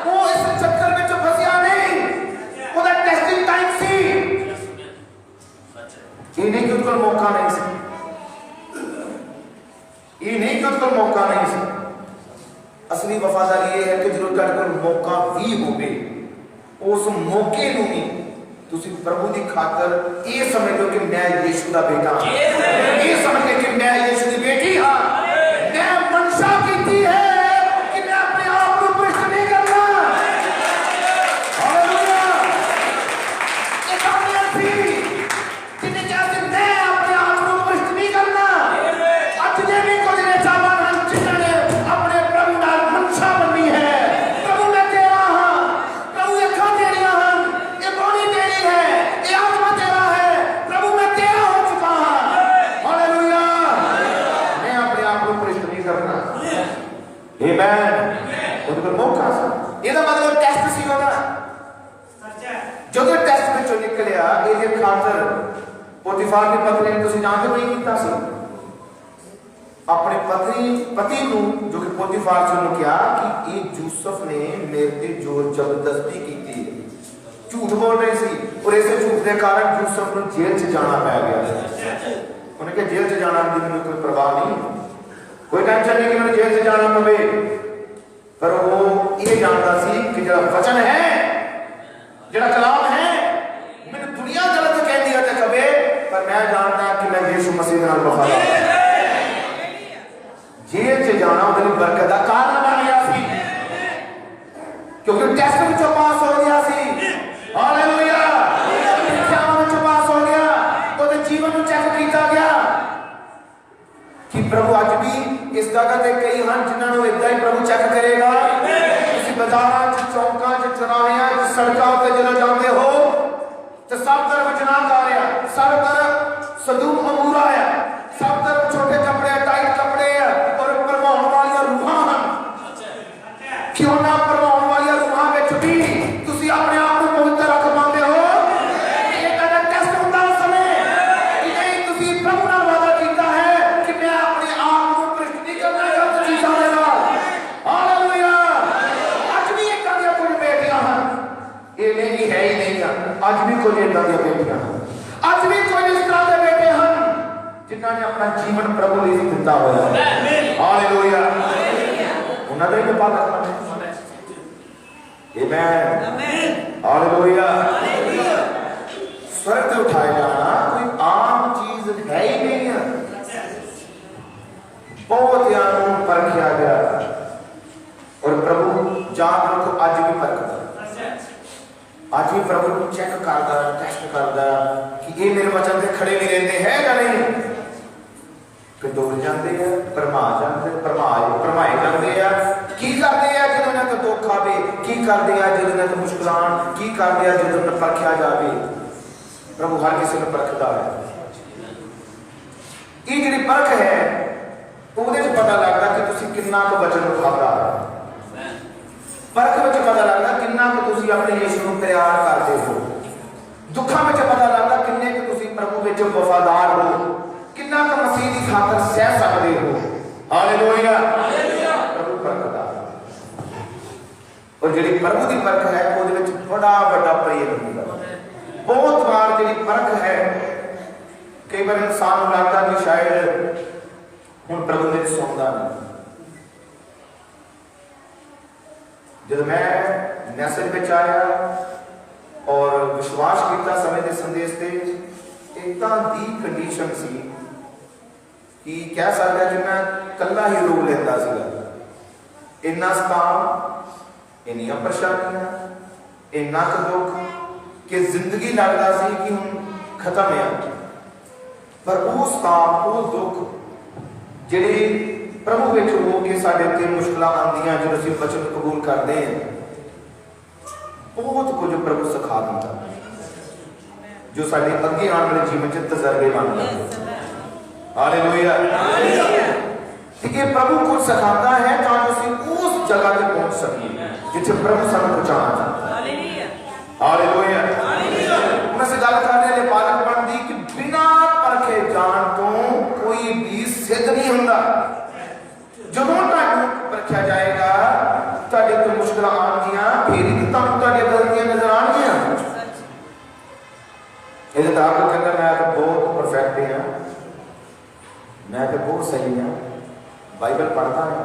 वो इस चक्कर में जो फंसिया नहीं, ओदा टेस्टिंग टाइम सी, ये नहीं कि उसको मौका नहीं सी, ये नहीं कि उसको मौका नहीं सी। असली वफादारी ये है कि जो तेरे को मौका भी होवे, उस मौके नूं भी तुसी प्रभु की खातर ये समझ लो कि मैं यीशु का बेटा हां, ये समझ के कि मैं यीशु की बेटी हां, मैं मनसा कीती है कि मैं अपने आप को भ्रष्ट नहीं करना। हालेलुया। ये कामयाब थी जिन्हें कहते मैं अपने आप को भ्रष्ट नहीं करना। आज ने भी कुछ ने चाहवान हम जिन्होंने अपने प्रभु नाल मनसा बनी है, प्रभु मैं तेरा हां, प्रभु ये अखां तेरियां हां, ये बाणी तेरी है, ये आत्मा तेरा है, प्रभु मैं तेरा हो चुका हां। हालेलुया। मैं अपने आप को भ्रष्ट नहीं करना। आमेन। उनको मौका सा, ਇਹਦਾ मतलब टेस्ट सी होगा। ਜਦੋਂ टेस्ट ਵਿੱਚੋਂ ਨਿਕਲਿਆ ਇਹਦੇ ਖਾਤਰ पोतीफार की पत्नी ने तुसी जानते हो नहीं कीता सी, अपने पति को जो कि पोतीफार से उन्होंने कहा कि ये यूसुफ ने मेरे ते जोर जबरदस्ती की थी, झूठ बोल रही सी, और इस झूठ के कारण यूसुफ को जेल च जाना पै गया। उन्हें कहा जेल च जाना की मैंने कोई परवाह नहीं, कोई टेंशन नहीं कि मैंने जेल च जाना पवे, पर वो ये जानता सी कि जो वचन है, जो कलाम है, मैंने दुनिया गलत कह दिया तो कवे, पर मैं जानता कि मैं यीशु मसीह के नाल वफादार हूं। जेल च जाना उहदी बरकत का कारण बन गया सी, क्योंकि टेस्ट में पास हो गया सी। हालेलुया। परीक्षाओं में पास हो गया तो जीवन को चेक किया गया कि प्रभु अज भी इस जगह पे कई हैं जिन्होंने इदा ही प्रभु चेक करेगा। तुम बाजारों चौकों चौराहियां सड़कों पर जो जाते हो तो सब तरफ जनाब आ रहा, सब तरफ सदूम अमूरा है, सब तरफ छोटे क्यों ना परवान वाली रूहां विच भी तुसी अपने आप को पवित्र रख पाते हो। ये कदा टेस्ट होता उस समय कि नहीं तुसी प्रभु नाल वादा कीता है कि मैं अपने आप को भ्रष्ट नहीं करना गलत चीज़ां दे नाल। हालेलुया। अज भी एक दी कुछ बेटियां हैं, ये नहीं है ही नहीं, अज भी कुछ इदां दी बेटियां हैं, अज भी कुछ इस तरह के बेटे हैं जिन्होंने अपना जीवन प्रभु लिए दिता हुआ है। हालेलुया। उन्होंने ही पालन करना है। आमीन। हालेलुया। स्वर्ग से उठाया जाना कोई आम चीज है ही नहीं है। बहुत यारों परखिया गया और प्रभु जान रखो आज भी परखता, आज भी प्रभु चेक करता, टेस्ट करता कि ये मेरे वचन से खड़े नहीं रहते हैं या नहीं। फिर दौड़ जाते हैं, भरमाए जाते हैं। की करते हैं जो उन्हें तो दुख आवे, की करते हैं जो उन्हें तो मुश्किलां, की करते हैं जो उन्हें परखिया जाए। प्रभु हर किसी को परखता है। ये जी परख है ਉਹਦੇ ਚ पता लगता कि तुसी कितना को वचन खाता है। परख में पता लगता कितना को तुसी अपने यीशु को प्यार करते हो। दुखों में पता लगता किन्ने को तुसी प्रभु विच वफादार हो, कितना को मसीह की खातर सह सकते हो। हालेलुया। प्रभु परखदा और जी प्रभु की परख है वो बड़ा बड़ा प्रेम होगा। बहुत बार जी परख है कई बार इंसान लगता कि शायद हुण प्रभु मेरी सुनता नहीं। जब मैं मैसेज में आया और विश्वास किया समय के संदेश से इतना दी कंडीशन सी कि कह सकता कि मैं कला ही रो लेता सीगा। इन्ना सताव, इन्नियां परेशानियां, इन्ना दुख कि जिंदगी लगता सी कि हुण खत्म है। पर वो सताव, वो दुख जिहड़े प्रभु विच हो के साडे ते मुश्किलां आंदियां जो असीं वचन कबूल करते हैं, बहुत कुछ प्रभु सिखा दिंदा जो साडे अगे आने वाले जीवन च तजर्बे बनदा। हालेलुया। ठीक है, प्रभु कुछ सिखाता है ताकि असीं उस जगह पे पहुंच सकीए जिथे प्रभु सानू पहुंचाना चाहता है। हालेलुया। उन्हें से गल करने ले बालक बनदी कि बिना परखे जान तो कोई भी सिद्ध नहीं होता। जो परखिया जाएगा तुहाडे कोल मुश्किलां आउंदियां फिर ही तुहानूं तुहाडीआं गलतियां नजर आउणगीआं। ये तो आप कहंदा मैं तो बहुत परफेक्ट हां, मैं तो बहुत सही हां, बाइबल पढ़ता हां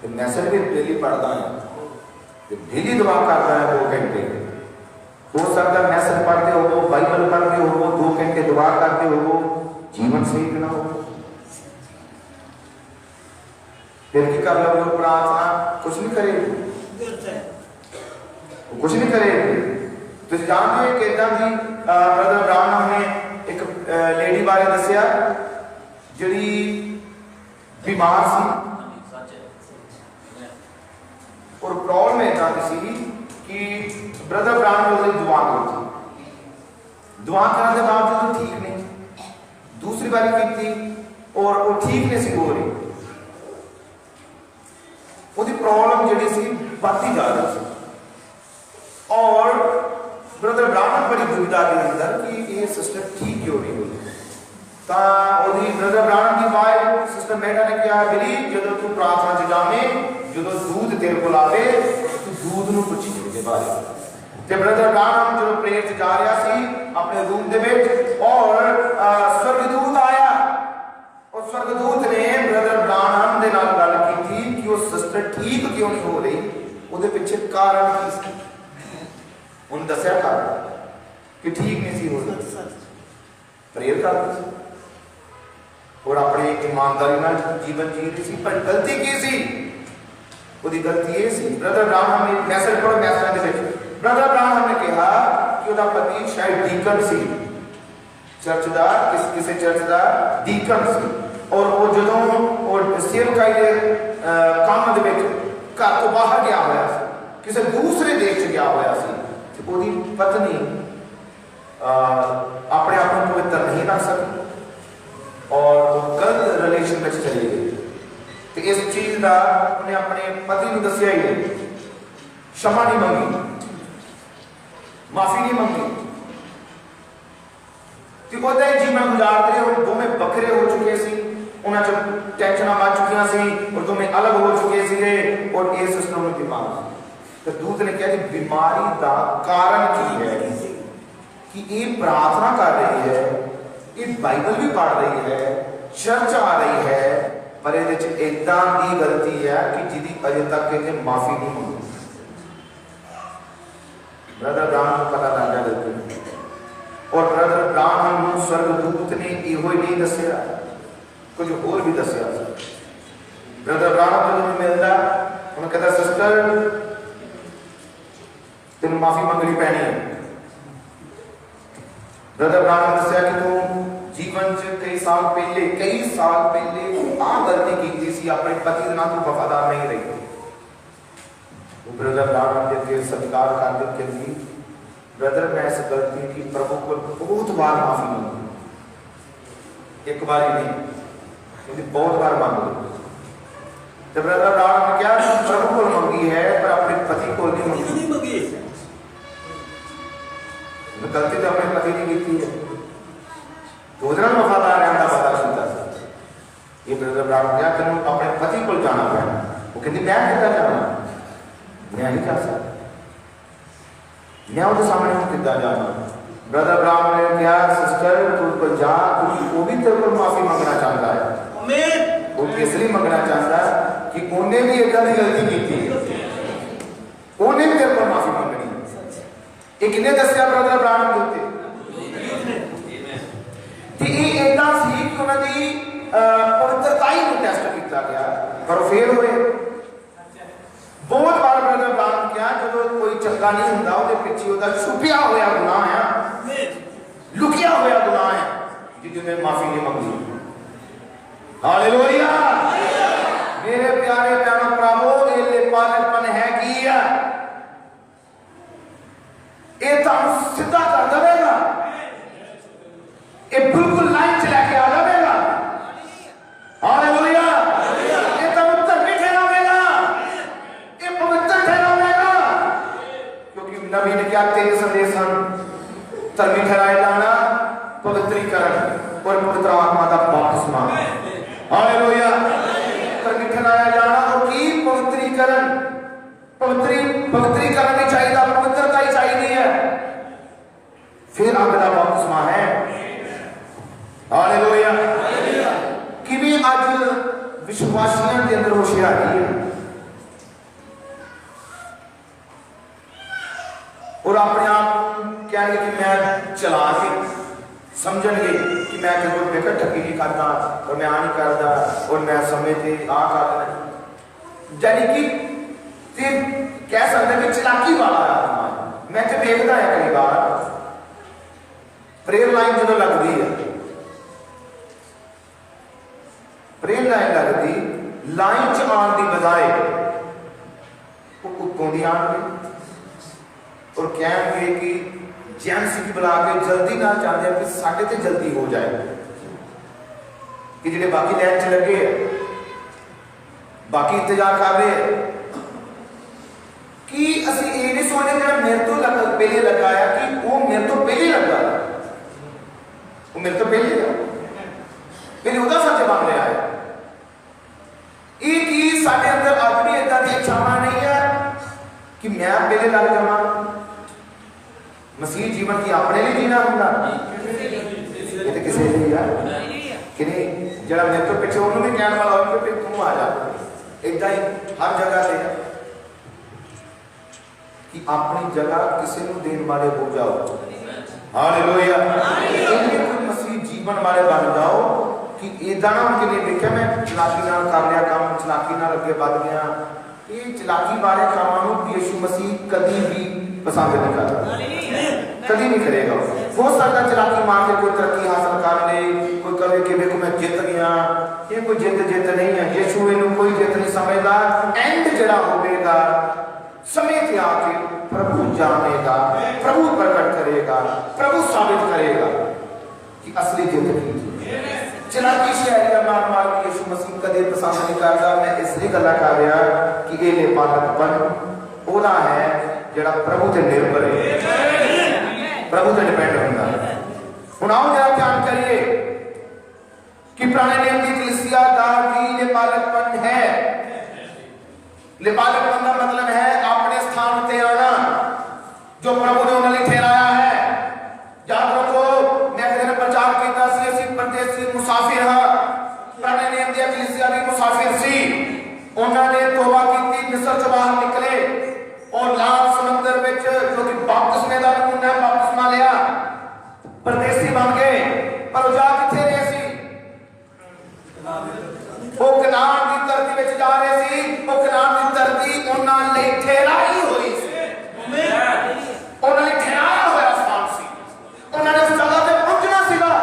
ते मैसेज भी डेली पढ़ता हां ते डेली दुआ करता है 2 घंटे। हो सकता मैसेज पढ़ते हो, बाइबल पढ़ते हो, 2 घंटे दुआ करते हो, जीवन सही ना हो फिर की कर लो प्रार्थना कुछ नहीं करेगी, कुछ नहीं करेगी। तो जानते हो कि दी ब्रदर ब्राउन ने एक लेडी बारे दसिया जिहड़ी बीमार सी और प्रॉब्लम इदां दी सी कि ब्रदर ब्राउन ने दुआ की, दुआ करने के बावजूद ठीक नहीं, दूसरी बारी की और वो ठीक नहीं सी हो रही। उसकी प्रॉब्लम जी सी बढ़ती जा रही थी और ब्रदर ब्राह्मण बड़ी दुविधा के अंदर कि ये सिस्टर ठीक क्यों नहीं हुई। ब्रदर ब्राह्मण की वाइफ सिस्टर मेहता ने कहा बिली जो तू प्रार्थना च जावे जो दूध तेरे को आवे तू दूध नूं पुछी उसके बारे। तो ब्रदर ब्राह्मण जो प्रेयर च जा रहा सी अपने रूम दे विच और स्वर्गदूत आया और स्वर्गदूत ने ब्रदर ब्राह्मण दे नाल गल कीती कि वो सिस्टर ठीक क्यों नहीं हो रही, उसदे पीछे कारण की सी। उन्हें दसिया था कि ठीक नहीं सी हो रही, प्रेयर करती सी और अपने ईमानदारी नाल जीवन जी रही सी, पर गलती की सी, उसकी गलती ये सी। ब्रदर ब्राह्मण ने मैसेज पढ़ो, मैसेज दे विच ब्रदर ब्राह्मण ने कहा कि उसका पति शायद डीकन सी, चर्च का किसी चर्च का डीकन सी और वो जो सेवकाई के काम दे विच घर तो बाहर गया हुआ सी, किसी दूसरे देश च गया हुआ सी। ਉਹਦੀ पत्नी अपने आप को पवित्र नहीं रख सकी और वो गलत रिलेशन में चली गई। तो तो इस चीज का उन्हें अपने पति को दसिया ही नहीं, क्षमा नहीं मंगी, माफी नहीं मंगी। जीवन गुजारते रहे और दोवें बखरे हो चुके सी, उन्होंने टेंशन आ चुकी सी और दोवें अलग हो चुके थे और ये सिस्टम में बीमार। तो दूत ने कहा कि बीमारी का कारण की है कि ये प्रार्थना कर रही है, ये बाइबल भी पढ़ रही है, चर्च आ रही है, पर इदा की गलती है कि जिसकी अजे तक इन्हें माफी नहीं मंगी। ब्रदर ब्राह्मण को पता लग गया गलती, और ब्रदर ब्राह्मण स्वर्गदूत ने यो ही नहीं दसिया, कुछ होर भी दसिया। ब्रदर ब्राह्मण जो मिलता उन्हें कहता सिस्टर तेन माफी मंगनी पैनी है। ब्रदर ब्राह्मण ने दसिया कि तू जीवन च कई साल पहले आ गलती की सी, अपने पति के नाम तू वफादार नहीं रही। वो ब्रदर ब्राह्मण के सत्कार कर कहती ब्रदर मैं इस गलती की प्रभु को बहुत बार माफी मांगी, एक बार ही नहीं क्योंकि बहुत बार मांगी। जब ब्रदर ब्राह्मण ने क्या प्रभु को मांगी है पर अपने पति को नहीं मांगी। गलती तो अपने पति ने की है, दूसरा वफादार रहना पता चलता। ये ब्रदर ब्राह्मण क्या तेन अपने पति को जाना पैना। वो कहती मैं कितना जाना, मैं नहीं जा सकता, मैं उसके सामने हूं कितना जाना। ब्रदर ब्राह्मण ने क्या सिस्टर तू को जा, वो भी तेरे को माफी मांगना चाहता है। वो इसलिए मांगना चाहता है कि उन्हें भी एक गलती की थी, उन्हें भी तेरे को माफी मांगनी। एक ने दसिया ब्रदर ब्राह्मण के उत्ते पवित्रताई को टेस्ट किया गया पर फेल हुए। बहुत बार ब्रदर ब्राह्मण क्या जो कोई चंगा नहीं होता उसके पीछे उसका छुपिया हुआ गुनाह है, लुकिया हुआ गुनाह है जिन्हें माफी नहीं मंगी। हालेलुया। मेरे प्यारे भैनों भरावो ये लेपापन है कि ये तुम सीधा कर देगा, ये बिल्कुल लाइन च लेके आ जाएगा। हालेलुया। ये तुम उत्तर भी ठहरावेगा, ये पवित्र ठहरावेगा, क्योंकि नबी ने क्या तेरे संदेश धर्मी ठहराए जाना, पवित्रीकरण और पवित्र आत्मा का बपतिस्मा। हालेलुया। धर्मी ठहराया जाना और की पवित्रीकरण, पवित्रीकरण भी चाहिए, पवित्रता ही चाहिए है, फिर अगला बपतिस्मा है। हालेलुया। कि भी आज विश्वासियों के अंदर होशियारी है और अपने आप कहेंगे कि मैं चला के समझेंगे कि मैं कभी बेकर ठगी नहीं करता और मैं आ नहीं करता और मैं समय से आ करना, यानी कि कह सकते कि चलाकी वाला आदमी। मैं तो देखता है कई बार प्रेयर लाइन जो लगती है, प्रेयर लाइन लगती लाइन च आने की बजाय वो उत्तों की आएंगे और कहेंगे कि जेम्स की बुला के जल्दी ना चाहते हैं कि साढ़े ते जल्दी हो जाए, कि जिन्हें बाकी लाइन च लगे बाकी इंतजार कर रहे हैं कि असं ये नहीं सोचते जो मेरे तो पहले लगाया कि वो मेरे तो पहले लगा, वो मेरे तो पहले उसका फर्ज बन रहा है। एक ही साढ़े अंदर अपनी इदा की इच्छावां नहीं है कि मैं पहले लग जावा। मसीह जीवन की अपने लिए जीना होगा, ये तो किसी लिए यार कि नहीं, जरा मेरे तो पीछे उन्होंने भी कहने वाला हो कि तुम आ जा। इदा ही हर जगह से कि अपनी जगह किसी को देने वाले हो जाओ। हालेलुया। मसीह जीवन वाले बन जाओ कि इदा ना उनके लिए देखा मैं चलाकी ना कर लिया काम, चलाकी ना अगे बढ़ गया। ये चलाकी वाले कामों को यीशु मसीह कभी भी पसंद नहीं करता, कभी नहीं करेगा। हो सकता चलाकी मार के कोई तरक्की हासिल कर ले, कोई कहे कि देखो मैं जित गया, ये कोई जित नहीं है। यीशु इन्हें कोई जित नहीं समझदा। एंड जड़ा होगा समय से आके प्रभु जानेगा, प्रभु प्रकट करेगा, प्रभु साबित करेगा कि असली जित की चलाकी से मार मार के यीशु मसीह कदे पसंद नहीं करता, मैं इसलिए गल्लां कर रहा कि ये नेपालकपन ओदा है जिहड़ा प्रभु ते निर्भर है, प्रभु ते डिपेंड होंदा है। हुण आओ जरा ध्यान करिए कि पुराने नियम की कलीसिया का भी नेपालकपन है। नेपालकपन का मतलब है अपने स्थान ते आना जो प्रभु ने उन्हें ठहराया है। याद रखो, मैं एक दिन प्रचार किया सी असी परदेसी मुसाफिर हां, पुराने नियम की कलीसिया भी मुसाफिर सी। उन्होंने तौबा की, मिस्र से बाहर निकले और लाल समंदर में जो कि बपतिस्मे का नमूना है, बपतिस्मा लिया, परदेसी बन गए। पर जा किथे रहे सी? वो कनान की धरती में जा रहे सी। वो कनान की धरती उन्होंने ठहराई हुई सी, उन्होंने ठहराया हुआ स्थान सी। उन्होंने उस जगह पे पहुंचना सीगा,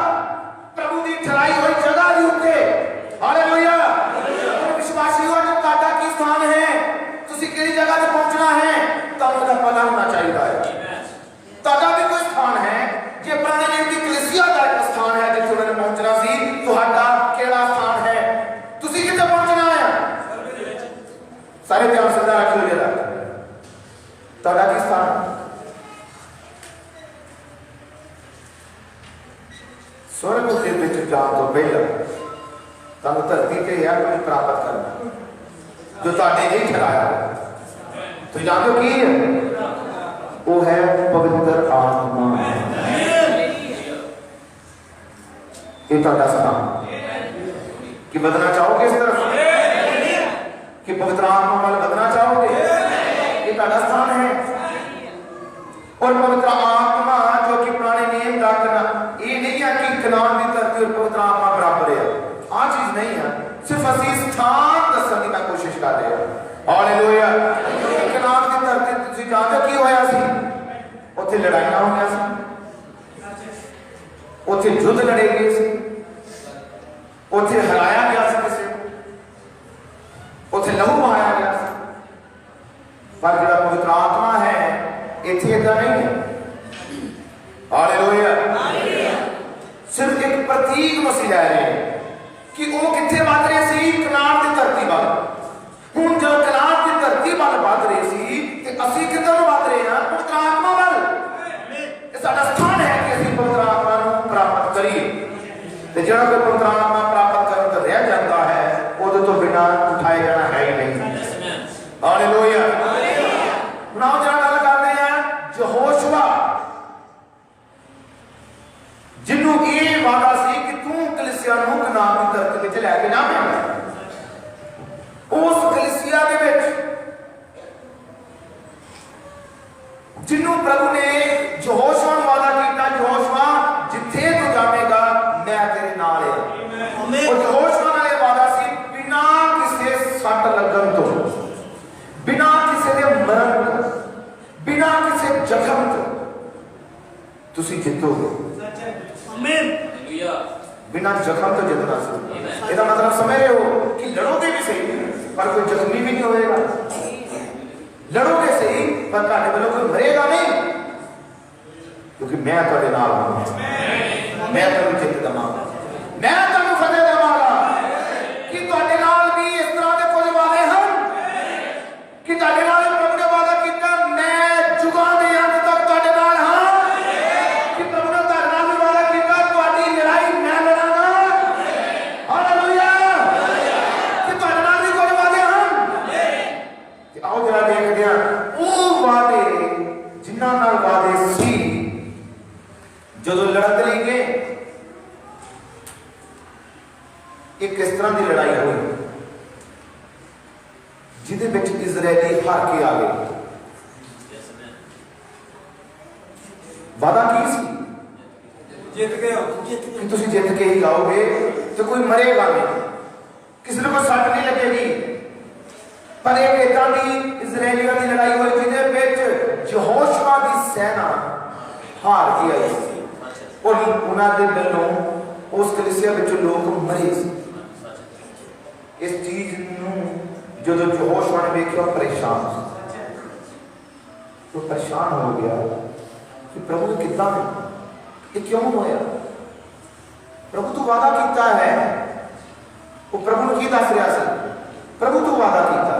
प्रभु की ठहराई हुई जगह के उत्ते। हालेलुया। विश्वासियों जो ताड़ा की स्थान है, तुसी किहड़ी जगह पे पहुंचना है, तुहानू दा पता होना चाहिए है। ताड़ा भी कोई स्थान है, जे पुराने नियम की कलीसिया का एक स्थान है जिथे उन्होंने पहुंचना सी। तुहाडा केड़ा स्थान है? तुसी किथे पहुंचना है? सारे ध्यान से रखियो जरा, ताड़ा की स्थान स्वर्ग के विच जाण तो पहला तुहानू धरती ते यह कुछ प्राप्त करना जो तुहाडे नहीं ठहराया। तो जानते हो की है? वो है पवित्र आत्मा। ये तुहाडा स्थान कि बदलना चाहोगे इस तरफ कि पवित्र आत्मा वाल बदलना चाहोगे? ये तुहाडा स्थान है। और पवित्र आत्मा जो कि पुराने नियम का ये नहीं है कि कनान की धरती और पवित्र आत्मा बराबर है, आ चीज नहीं है। सिर्फ असली स्थान दसण की मैं कोशिश कर रहे हैं। हालेलुया। कनान की धरती तुसीं जानदे की होया सी? उत्थे लड़ाइयां होईयां सी, उत्थे युद्ध लड़े गए सी, उत्थे हराया गया सी किसी, उत्थे लहू बहाया गया सी। पर जिहड़ा पवित्र आत्मा है इत्थे इदां नहीं है। हालेलुया। सिर्फ एक प्रतीक मसीह लै रहे हैं कि वो किथे वध रहे सी? कनान की धरती वाल। हुण जब कनान की धरती वाल वध रहे सी ते असीं किधर वध रहे हैं? पवित्र आत्मा वाल। ये साडा स्थान है कि असीं पवित्र आत्मा नूं प्राप्त करिए। ते जिहड़ा कोई पवित्र आत्मा प्राप्त करन तो रह जाता है, उहदे तो बिना उठाए जाना है ही नहीं। हालेलुया। हुण आओ जरा गल करदे हैं यहोशुआ, जिन्हों ये वादा सी कि तू कलीसिया नूं कनान की धरती विच लैके जावेंगा। उस कलीसिया दे विच जिन्हों प्रभु ने यहोशुआ नूं वादा कीता, यहोशुआ जिथे तू जावेगा मैं तेरे नाल हां। और यहोशुआ नाल ये वादा सी बिना किसी सट लगन तो, बिना किसी दे मरण तो, बिना किसी जख्म तो तुसी जितोगे। बिना जख्म तो जितना सी। इसका मतलब समझ रहे हो कि लड़ोगे भी सही पर कोई जख्मी भी नहीं होएगा, लड़ोगे सही पर तुहाडे वालों कोई मरेगा नहीं, क्योंकि मैं तुहाडे नाल हां, मैं तुहानू जित देवांगा, मैं तुहानू फतेह देवांगा। कि तुहाडे नाल भी इस तरह के कुछ वादे हैं कि तुहाडे नाल प्रभु ने वादा कीता मैं जुगां दे अंत तक तुहाडे नाल हां। कि प्रभु ने तुहाडे नाल वादा कीता तुहाडी लड़ाई मैं लड़ांगा। हालेलुया। कि तुहाडे नाल भी कुछ वादे हैं। आओ जरा देखते हैं वो वादे जिन्हां नाल वादे सी जदों लड़ते नहीं गए। एक किस तरह की लड़ाई हुई जिहदे विच इजरायली हार के आ गए। वादा की सी? जित गए हो, कि तुसीं जित के ही आओगे तो कोई मरेगा नहीं, किसी ने कोई सट नहीं लगेगी। पर एक इदां दी इजरायलियों की लड़ाई हुई जिहदे विच यहोशुआ की सेना हार के आई और उन्होंने वालों उस कलीसिया विच लोग मरे सी। इस चीज जो यहोशुआ ने देखा परेशान, तो परेशान हो गया कि प्रभु कितना ये क्यों होया? प्रभु तू वादा किया है वो प्रभु ने की दस रहा सी, प्रभु तू वादा किया,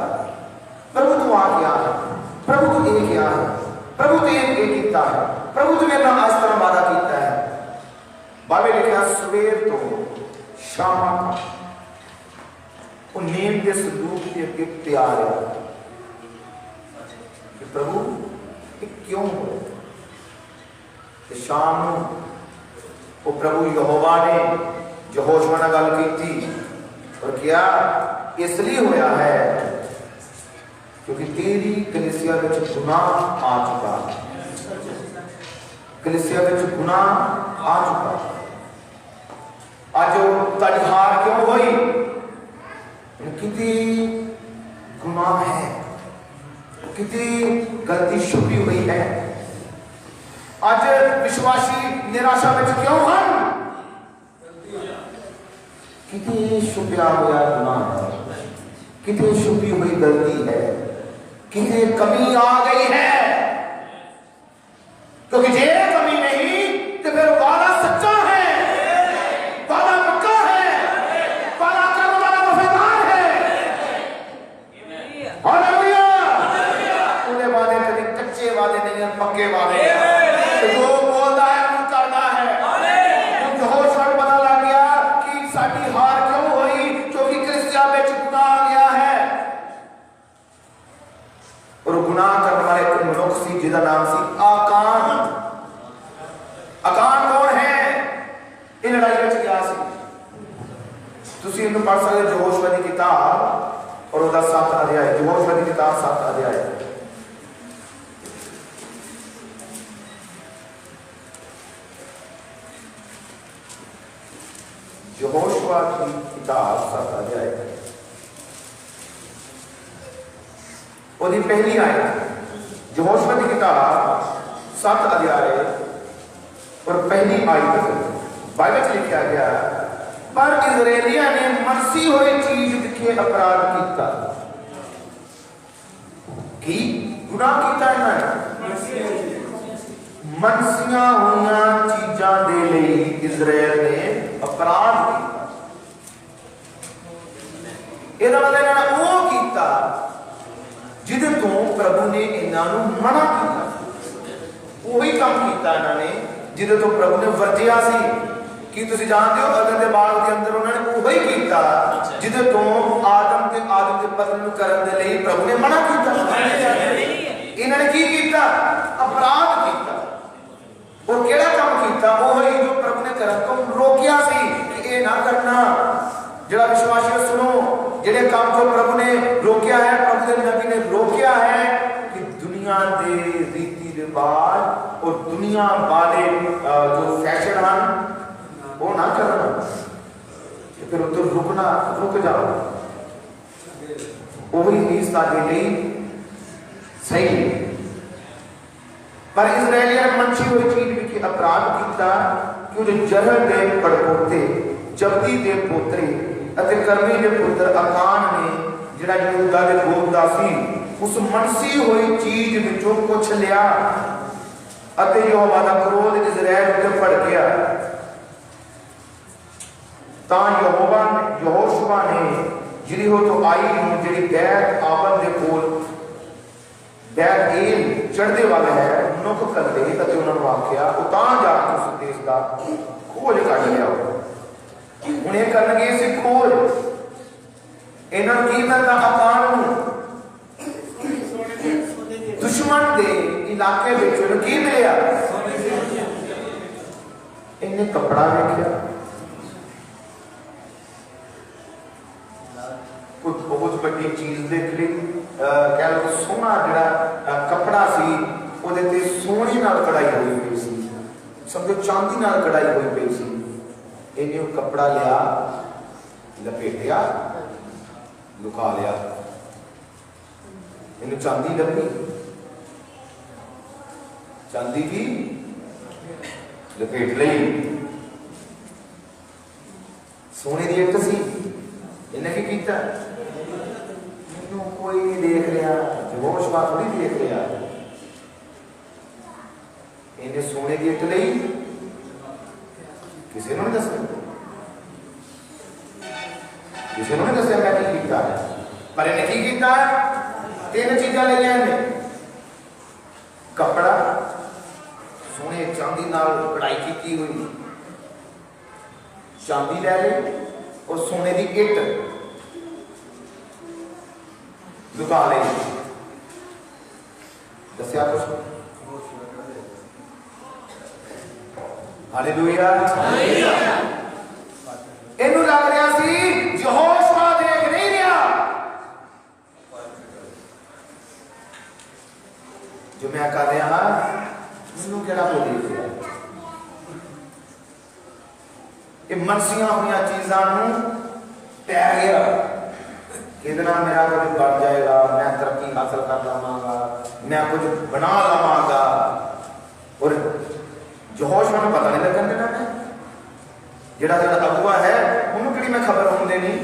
प्रभु तू आ गया है, प्रभु तू ये किया है, प्रभु तू ये किया है, प्रभु तू मेरे नाल इस तरह वादा किया है। बाइबल लिखा सवेर तो शाम वो नींद के संदूक के अगे तैयार है कि प्रभु ये क्यों हो। शाम वो प्रभु यहोवा ने यहोशुआ नाल गल की और क्या इसलिए होया है क्योंकि तेरी कलीसिया में गुनाह आ चुका, कलीसिया में गुनाह आ चुका। आज तारी हार क्यों हुई, कितनी गुनाह है, कितनी गलती छुपी हुई है। आज विश्वासी निराशा में क्यों हैं, कितनी छुपया हुआ गुनाह है, कितनी छुपी हुई गलती है, कितनी कमी आ गई है। क्योंकि जे कमी नहीं तो फिर वादा सच्चा है, वादा पक्का है, वादा करने वाला वफादार है। हालेलुया। पूरे वादे कभी कच्चे वादे नहीं हैं, पक्के वादे हैं। जो बोलता है वो करना है। यहोशुआ को पता लग गया कि साडी हार क्यों हुई, क्योंकि कलीसिया में गुनाह आ गया है। और गुनाह करने वाले एक मनुष्य सी जिसका नाम सी आकान। आकान कौन है, इन लड़ाई में गया सी। तुसी इन्हें पढ़ सकते यहोशुआ की किताब और उसका 7 अध्याय, यहोशुआ की किताब 7 अध्याय। यहोशुआ की किताब 7 अध्याय और पहली आयत। यहोशुआ की किताब 7 अध्याय और पहली आयत बाइबल में लिखा गया, पर इजराइलिया ने मनसी हुई चीज दिखे अपराध किया। की गुनाह किया इन्होंने, मनसिया हुई चीजा दे लई इजराइल ने अपराध किया। ਇਹਦਾ मतलब इन्होंने वो किया जिदे तो प्रभु ने इन्हों मना किया। वही काम किया इन्होंने जिदे तो प्रभु ने वर्जिया सी। कि तुसी जानते हो अदन के बाग के अंदर उन्होंने वही किया जिदे तो आदम के पतन करने दे लई प्रभु ने मना किया। इन्होंने की किया, अपराध किया। और केड़ा काम किया, वो ही जो प्रभु ने करन तो रोकिया सी कि ये ना करना। जरा विश्वासी सुनो, जेडे काम को प्रभु ने रोकिया है, प्रभु के नबी ने रोकिया है कि दुनिया दे रीति रिवाज और दुनिया वाले जो फैशन हैं वो ना करना। फिर उधर रुक जाओ। वही चीज ताके लिए सही है। पर इजराइलिया मनसी हुई चीज विखे अपराध किया कि जो जरह दे पड़पोते जब्दी दे पोतरे अते कर्मी दे पुत्र आकान ने जिहड़ा यहूदा दे गोद दा सी उस मनसी हुई चीज विचों कुछ लिया अते यहोवा दा क्रोध इजराइल उते फड़ गया। ता यहोशुआ ने यरीहो तो आई नूं जिहड़ी बैत आवन दे कोल बैत एल चढ़दे वाले है नुक कल्ले अते उन्हां नूं आखिया उतां जा उस देश दा खोज कढ लियाओ। उन्हें करन गए सी खोज। इन्हां नूं की मिलदा, आकान नूं दुश्मन दे इलाके विच उन्हें की मिलिया, इन्हें कपड़ा वेखिया, कुछ बहुत बड़ी चीज देख ली। कह लो सोना जिहड़ा कपड़ा सी उहदे ते सोने नाल कढ़ाई हुई पई सी, समझो चांदी नाल कढ़ाई हुई पई सी। इन्हें कपड़ा लिया, लपेटिया, लुका लिया। इन्हें चांदी लगी, चांदी की लपेट ली। सोने की एक सी, इन्हें की किया, कोई नहीं देख रहा, यहोशुआ थोड़ी देख रहा। इन्हें सोने की एक ली, किसी ने नहीं दस किसी ने दसिया मैं की कीता है, पर इन्हें की कीता है? 3 चीज़ां लईआं ने, कपड़ा सोने चांदी नाल कढ़ाई की हुई चांदी लै ली और सोने की इट लुका ली। दसिया कुछ? हालेलुया। इनू लग रहा सी यहोशुआ देख नहीं रहा जो मैं कर रहा, मैनू केड़ा बोली रहा। ये मनसियां हुई चीज़ों पै गया कि मेरा कुछ बन जाएगा, मैं तरक्की हासिल कर लवांगा, मैं कुछ बना लवांगा। और यहोशुआ को पता नहीं लगन देना मैं जिहड़ा अगुआ है उन्होंने किहड़ी मैं खबर होने नहीं,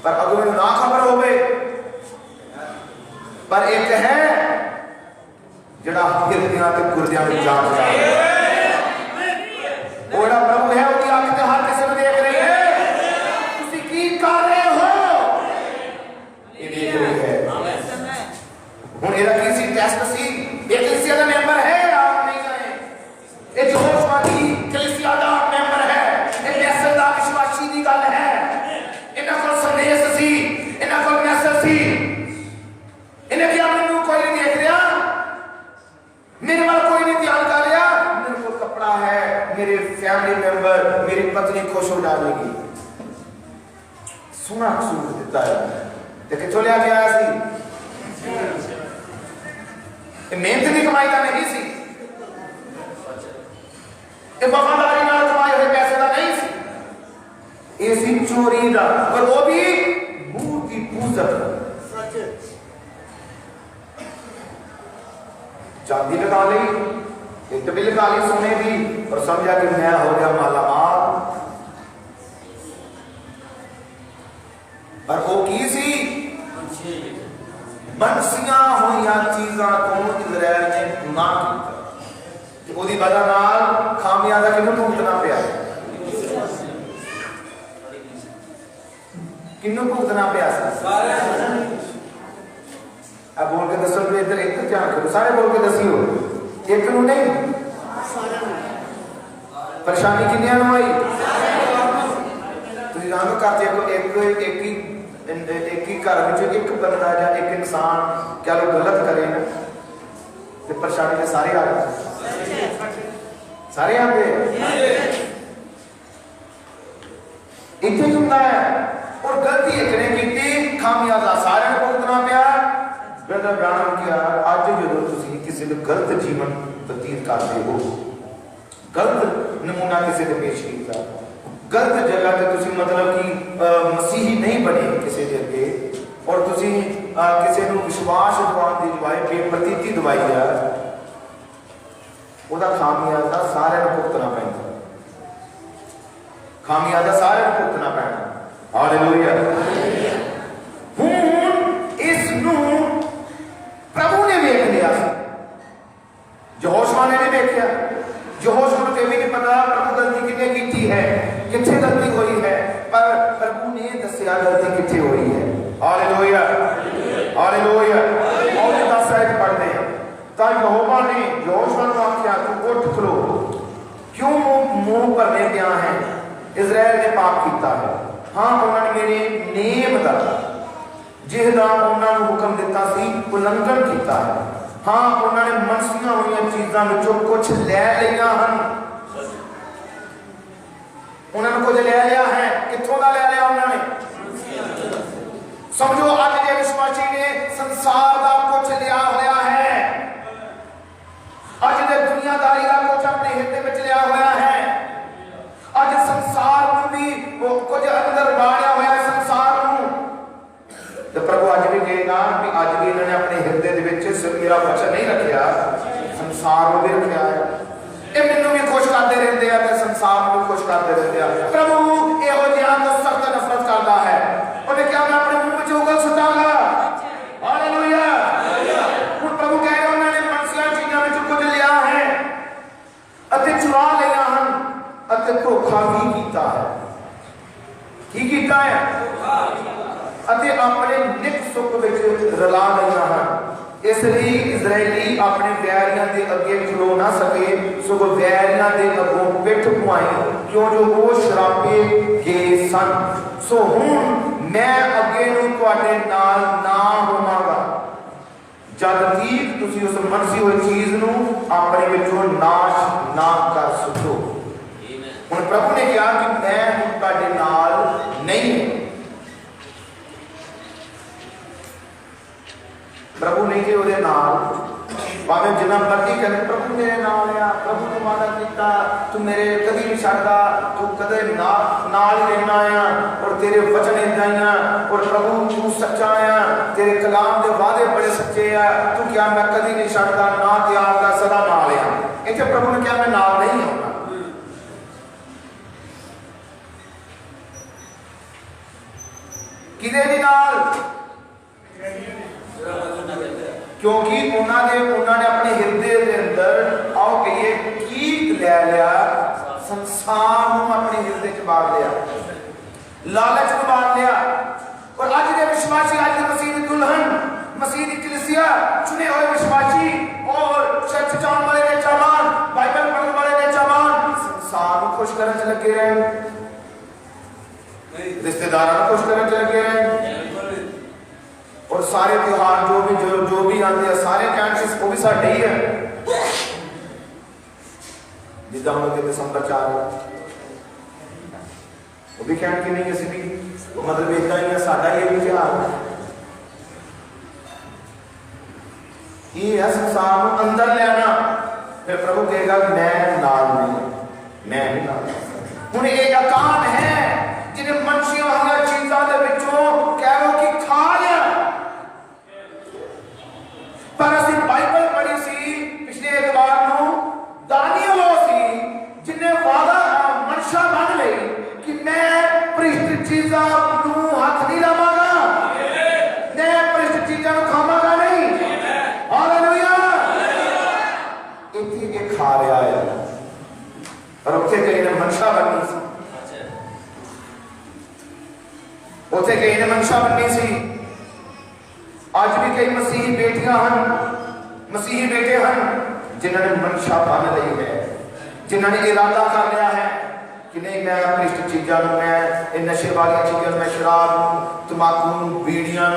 पर अगुए को ना खबर होवे। पर एक है जिहड़ा हिरदियां ते गुरदियां नूं जाणदा है, वो जिहड़ा प्रभु है उसकी अख ते हर किसी को देख रही है। तुसीं की कर रहे हो ये देख रही है। हुण इहदा की सी टेस्ट सी, ये कलीसिया दा मेंबर है आप नहीं है, ये यहोशुआ दी कलीसिया दा मेंबर है, ये मैसेज दा विश्वासी दी गल है। इन्हां कोल संदेश सी, इन्हां कोल मैसेज सी, इन्हें क्या मैनू कोई नहीं देख रहा, मेरे वाल कोई नहीं ध्यान कर रहा, मेरे को कपड़ा है, मेरे फैमिली मेंबर, मेरी पत्नी खुश हो जाएगी। सोना कसूर दिता है तो कितों लिया गया सी? मेहनत की कमाई का नहीं सी, वफादारी नाल कमाए हुए पैसे का नहीं सी, ये सी चोरी का, और वो भी मुंह की पूजक। चांदी लगा ली, इट भी लगा ली सोने की, और समझा कि मैं हो गया मालामाल। पर वो की सी? मनसियां हुई चीज़ों को इजराइल ने गुनाह किया, उसकी वजह नाल खामियाजा किन्नू भुगतना पिया? किन्नू भुगतना पिया? अब बोल के दसो, इधर इधर ध्यान करो, सारे बोल के दसियो, एक नू नहीं। परेशानी किन्नियां नू आई? तुसीं जानो करते एक ही घर में एक बंदा या एक इंसान क्या लोग गलत करे ना तो परेशानी में सारे आ गए, सारे आते इतने होता है। और गलती एक ने की, खामियाजा सारे भुगतना पिया। ब्रदर ब्राह्मण किया आज जो तुसीं किसी ने गलत जीवन व्यतीत करते हो, गलत नमूना किसी ने पेश किया, गलत जगह पे तुसीं मतलब कि मसीही नहीं बने किसी के अगे, और तुसीं किसी को विश्वास दिवान की दवाई बेप्रतीति दवाई है, ਉਹਦਾ ਖਾਮਿਆਜ਼ਾ ਸਾਰਿਆਂ ਨੂੰ ਭੁਗਤਣਾ ਪੈਂਦਾ, ਖਾਮਿਆਜ਼ਾ ਸਾਰਿਆਂ ਨੂੰ ਭੁਗਤਣਾ ਪੈਣਾ। ਹਾਲੇਲੂਇਆ। ਹੁਣ ਇਸ ਨੂੰ ਪ੍ਰਭੂ ਨੇ ਵੇਖ ਲਿਆ ਸੀ, ਯਹੋਸ਼ੁਆ ਨੇ ਨਹੀਂ ਵੇਖਿਆ। ਯਹੋਸ਼ੁਆ ਨੂੰ ਇਹ ਵੀ ਨਹੀਂ ਪਤਾ ਪ੍ਰਭੂ ਗਲਤੀ ਕਿੱਥੇ ਕੀਤੀ ਹੈ, ਕਿੱਥੇ ਗਲਤੀ ਹੋਈ ਹੈ, ਪਰ ਪ੍ਰਭੂ ਨੇ ਦੱਸਿਆ ਗਲਤੀ ਕਿੱਥੇ ਹੋਈ ਹੈ। Hallelujah, hallelujah. और 10 आयत पढ़ते हैं। ਤਾਂ ਯਹੋਵਾ ਨੇ ਯਹੋਸ਼ੁਆ ਨੂੰ ਆਖਿਆ, ਤੂੰ ਉੱਠ ਖਲੋ, ਕਿਉਂ ਮੂੰਹ ਭਰਨੇ ਪਿਆ ਹੈ? ਇਜ਼ਰਾਈਲ ਨੇ ਪਾਪ ਕੀਤਾ ਹੈ। ਹਾਂ, ਉਹਨਾਂ ਨੇ ਮੇਰੇ ਨੇਮ ਦਾ ਜਿਹਦਾ ਉਹਨਾਂ ਨੂੰ ਹੁਕਮ ਦਿੱਤਾ ਸੀ ਉਲੰਘਣ ਕੀਤਾ ਹੈ। ਹਾਂ, ਉਹਨਾਂ ਨੇ ਮਨਸੀਆਂ ਹੋਈਆਂ ਚੀਜ਼ਾਂ ਵਿੱਚੋਂ ਕੁਝ ਲੈ ਲਈਆਂ ਹਨ। ਉਹਨਾਂ ਨੇ ਕੁਝ ਲੈ ਲਿਆ ਹੈ। ਕਿੱਥੋਂ ਦਾ ਲੈ ਲਿਆ ਉਹਨਾਂ ਨੇ? ਸਮਝੋ ਅੱਜ ਦੇ ਵਿਸ਼ਵਾਸੀ ਨੇ ਸੰਸਾਰ ਦਾ ਕੁਝ ਲਿਆ ਹੋਇਆ ਹੈ, ਅੱਜ ਦੇ ਦੁਨੀਆਦਾਰੀ ਦਾ ਕੁਝ ਆਪਣੇ ਹਿੱਤੇ ਵਿੱਚ ਲਿਆ ਹੋਇਆ ਹੈ। ਅੱਜ ਸੰਸਾਰ ਨੂੰ ਵੀ ਕੁਝ ਅੰਦਰ ਬਾੜਿਆ ਹੋਇਆ ਹੈ ਸੰਸਾਰ ਨੂੰ। ਤੇ ਪ੍ਰਭੂ ਅੱਜ ਵੀ ਕਹੇਗਾ ਕਿ ਅੱਜ ਵੀ ਇਹਨਾਂ ਨੇ ਆਪਣੇ ਹਿਰਦੇ ਦੇ ਵਿੱਚ ਸਿਰਫ ਮੇਰਾ ਵਚਨ ਨਹੀਂ ਰੱਖਿਆ, ਸੰਸਾਰ ਨੂੰ ਵੀ ਰੱਖਿਆ ਹੈ। ਇਹ ਮੈਨੂੰ ਵੀ ਖੁਸ਼ ਕਰਦੇ ਰਹਿੰਦੇ ਆ ਤੇ ਸੰਸਾਰ ਨੂੰ ਵੀ ਖੁਸ਼ ਕਰਦੇ ਰਹਿੰਦੇ ਆ। ਪ੍ਰਭੂ ਇਹੋ ਜਿਹਾ ਤੋਂ ਸਖਤ ਨਫ਼ਰਤ ਕਰਦਾ ਹੈ। ਉਹਨੇ ਕਿਹਾ ਮੈਂ ਆਪਣੇ ਮੂੰਹ ਵਿੱਚ ਉਂਗਲ ਸੁੱਟਾਂਗਾ। ਹਾਲੇਲੂਇਆ। ਹੁਣ ਪ੍ਰਭੂ ਕਹਿ ਰਿਹਾ ਉਹਨਾਂ ਨੇ ਮਨਸੀਆਂ ਚੀਜ਼ਾਂ ਵਿੱਚ ਕੁਝ ਲਿਆ ਹੈ ਅਤੇ ਚੁਰਾ ਲਈਆਂ ਹਨ ਅਤੇ ਧੋਖਾ ਵੀ ਕੀਤਾ ਹੈ। ਕੀ ਕੀਤਾ ਹੈ? ਅਤੇ ਆਪਣੇ ਨਿਕ ਸੁੱਖ ਵਿੱਚ ਰਲਾ ਲਈਆਂ ਹਨ। ਇਸ ਲਈ ਇਜ਼ਰਾਈਲੀ ਆਪਣੇ ਵੈਰੀਆਂ ਦੇ ਅੱਗੇ ਖਲੋ ਨਾ ਸਕੇ, ਸਗੋਂ ਵੈਰੀਆਂ ਦੇ ਅੱਗੋਂ ਪਿੱਠ ਪੁਆਈ, ਕਿਉਂ ਜੋ ਉਹ ਸ਼ਰਾਬੇ ਗਏ ਸਨ। ਸੋ ਹੁਣ ਮੈਂ ਅੱਗੇ ਨੂੰ ਤੁਹਾਡੇ ਨਾਲ ਨਾ ਹੋਵਾਂਗਾ, ਜਦ ਤੀਕ ਤੁਸੀਂ ਉਸ ਮਨਸੀ ਹੋਈ ਚੀਜ਼ ਨੂੰ ਆਪਣੇ ਵਿੱਚੋਂ ਨਾਸ਼ ਨਾ ਕਰ ਸੁੱਟੋ। ਹੁਣ ਪ੍ਰਭੂ ਨੇ ਕਿਹਾ ਕਿ ਮੈਂ ਹੁਣ ਤੁਹਾਡੇ ਨਾਲ ਨਹੀਂ। प्रभु नहीं कि ਉਹਦੇ ਨਾਲ ਭਾਵੇਂ ਜਿੰਨਾ ਮਰਜ਼ੀ ਕਰੇ ਪ੍ਰਭੂ ਮੇਰੇ ਨਾਲ ਆ, ਪ੍ਰਭੂ ਨੇ ਵਾਅਦਾ ਕੀਤਾ ਤੂੰ ਮੇਰੇ ਕਦੀ ਨਹੀਂ ਛੱਡਦਾ, ਤੂੰ ਕਦੇ ਨਾਲ ਹੀ ਰਹਿਣਾ ਆ, ਔਰ ਤੇਰੇ ਵਚਨ ਇਦਾਂ ਹੀ ਆ, ਔਰ ਪ੍ਰਭੂ ਤੂੰ ਸੱਚਾ ਆ, ਤੇਰੇ ਕਲਾਮ ਦੇ ਵਾਅਦੇ ਬੜੇ ਸੱਚੇ ਆ, ਤੂੰ ਕਿਹਾ ਮੈਂ ਕਦੀ ਨਹੀਂ ਛੱਡਦਾ, ਨਾ ਤਿਆਗਦਾ, ਸਦਾ ਨਾਲ ਆ। ਇੱਥੇ ਪ੍ਰਭੂ ਨੇ ਕਿਹਾ ਮੈਂ ਨਾਲ ਨਹੀਂ ਆਉਣਾ। ਕਿਹਦੇ ਵੀ ਨਾਲ? क्योंकि उन्होंने अपने हृदय के अंदर आओ कहिए कीट ले लिया, संसार को अपने हृदय च बांध लिया, लालच को बांध लिया। और आज के विश्वासी, आज के मसीह की दुल्हन, मसीह की कलीसिया, चुने हुए विश्वासी और चर्च जाने वाले नेचावान, बाइबल पढ़ने वाले नेचावान संसार को खुश करने च लगे रहे, रिश्तेदारों को खुश करने च लगे रहे। और सारे त्योहार जो भी आते हैं सारे कैंसिस वो भी साढ़े ही है। जिदा हम लोग दिसंबर 4 वो भी कहने की नहीं, ऐसी भी मतलब इतना ही है, साढ़ा ये भी त्योहार ये है। संसार को अंदर लेना, फिर प्रभु कहेगा मैं नाल नहीं, मैं भी नाल। हुण ये अकान है जिन्हें मनुष्यों हर चीज़ों के विचों कह लो कि खा लिया। पर असी बाइबल पढ़ी सी पिछले एतवार को, दानियल सी जिन्हें वादा मनशा बन लई कि मैं भ्रिष्ट चीज़ां नूं हथ नहीं लावांगा, मैं भ्रिष्ट चीज़ां नूं खावांगा नहीं। हालेलुया। इत्थे के खा रहा है, पर उत्थे कई ने मनशा बननी सी, उत्थे कई ने मनशा बननी सी। आज भी कई मसीही बेटियां हैं, मसीही बेटे हैं जिन्होंने मनशा बन ली है, जिन्होंने इरादा कर लिया है कि नहीं मैं भ्रिष्ट चीज़ों, मैं नशे वाली चीज़ों, मैं शराब, तंबाकू, बीड़ियां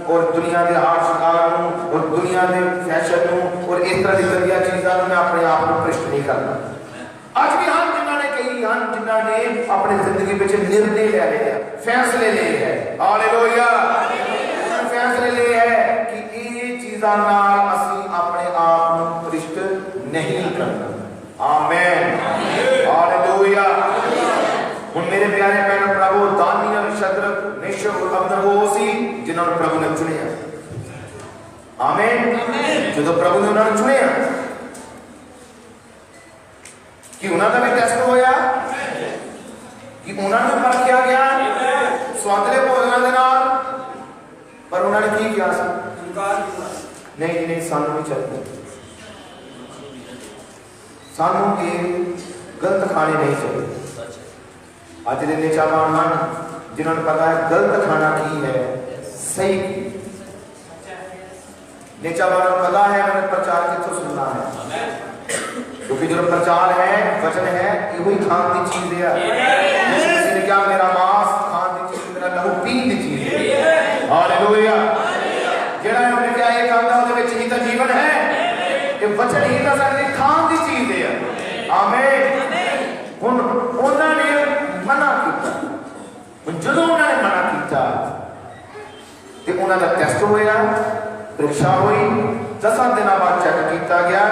और दुनिया के हार शिकार और दुनिया के फैशन और इस तरह की गंदिया चीज़ों मैं अपने आप को भ्रिष्ट नहीं करना। आज भी हम जिन्होंने कई हैं जिन्होंने अपनी जिंदगी में निर्णय ले रहे हैं, फैसले ले हैं। हालेलुया। फैसले ले है कि ये चीज़ां नाल असी अपने आप को भ्रिष्ट नहीं करना। आमीन। हालेलुया। हुण मेरे प्यारे भैन भरावो, दानियल, शद्रक, मेशक और अबेदनगो सी जिन्होंने प्रभु ने चुनिया। आमीन। जो प्रभु ने उन्होंने चुनिया कि उन्होंने भी टेस्ट होया, कि उन्होंने परखिया गया स्वादले भोजन के नाल, पर उन्होंने की किया नहीं नहीं सानू नहीं चाहिए, सानू ये गलत खाने नहीं चाहिए। अज के नेचावान हैं जिन्होंने पता है गलत खाना की है, सही नेचावान को पता है मैंने प्रचार कितों सुनना है, क्योंकि जो प्रचार है वचन है यही खान की चीज है। किसी ने क्या मेरा मांस खान की चीज, मेरा लहू पीन की चीज है। हालेलुया। जेड़ा हमने क्या ये खाता उसके विच ही तो जीवन है, ये वचन ही तो साडी खान की चीज है। आमीन। हुण उन्होंने मना किया, जो उन्होंने मना किया तो उन्होंने टेस्ट होया, परीक्षा हुई, 10 दिन बाद चेक किया गया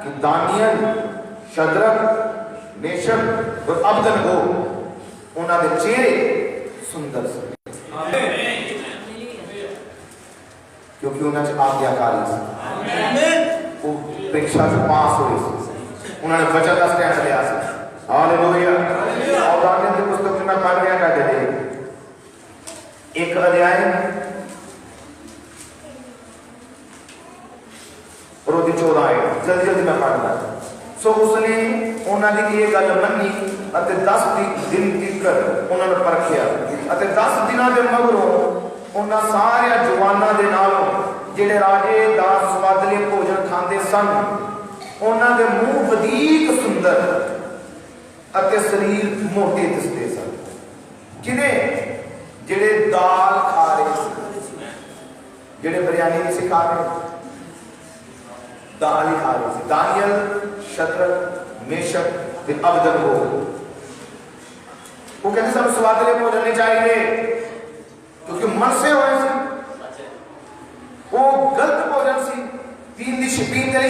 कि दानियल, शद्रक, मेशक और अबेदनगो उन्होंने चेहरे सुंदर से, क्योंकि उन्होंने आज्ञाकारी वो परीक्षा से पास हुई, उन्होंने वचन का स्टैंड लिया। हालेलुया। और दानियल की पुस्तक में पढ़ गया कहते थे एक अध्याय और 14 आए, जल्दी जल्दी मैं पढ़ रहा। सो उसने उन्होंने ये गल मनी और 10 दिन तक उन्होंने परखिया और 10 दिनों के मगरों उन्हां सारे जवानां दे नालों जिहड़े राजे दा स्वादले भोजन खांदे सन उन्हां दे मूँह वधीक सुंदर अते शरीर मोटे दिसदे सन। जिन्हें जिहड़े दाल खा रहे सी, जिहड़े बिरयानी नहीं सी खा रहे, दाल ही खा रहे थे। दानियल, शद्रक, मेशक ते अबदनगो वो कहते सब स्वादले भोजन नहीं चाहिए क्योंकि मनसे होए सी वो गलत भोजन सी, पीन दी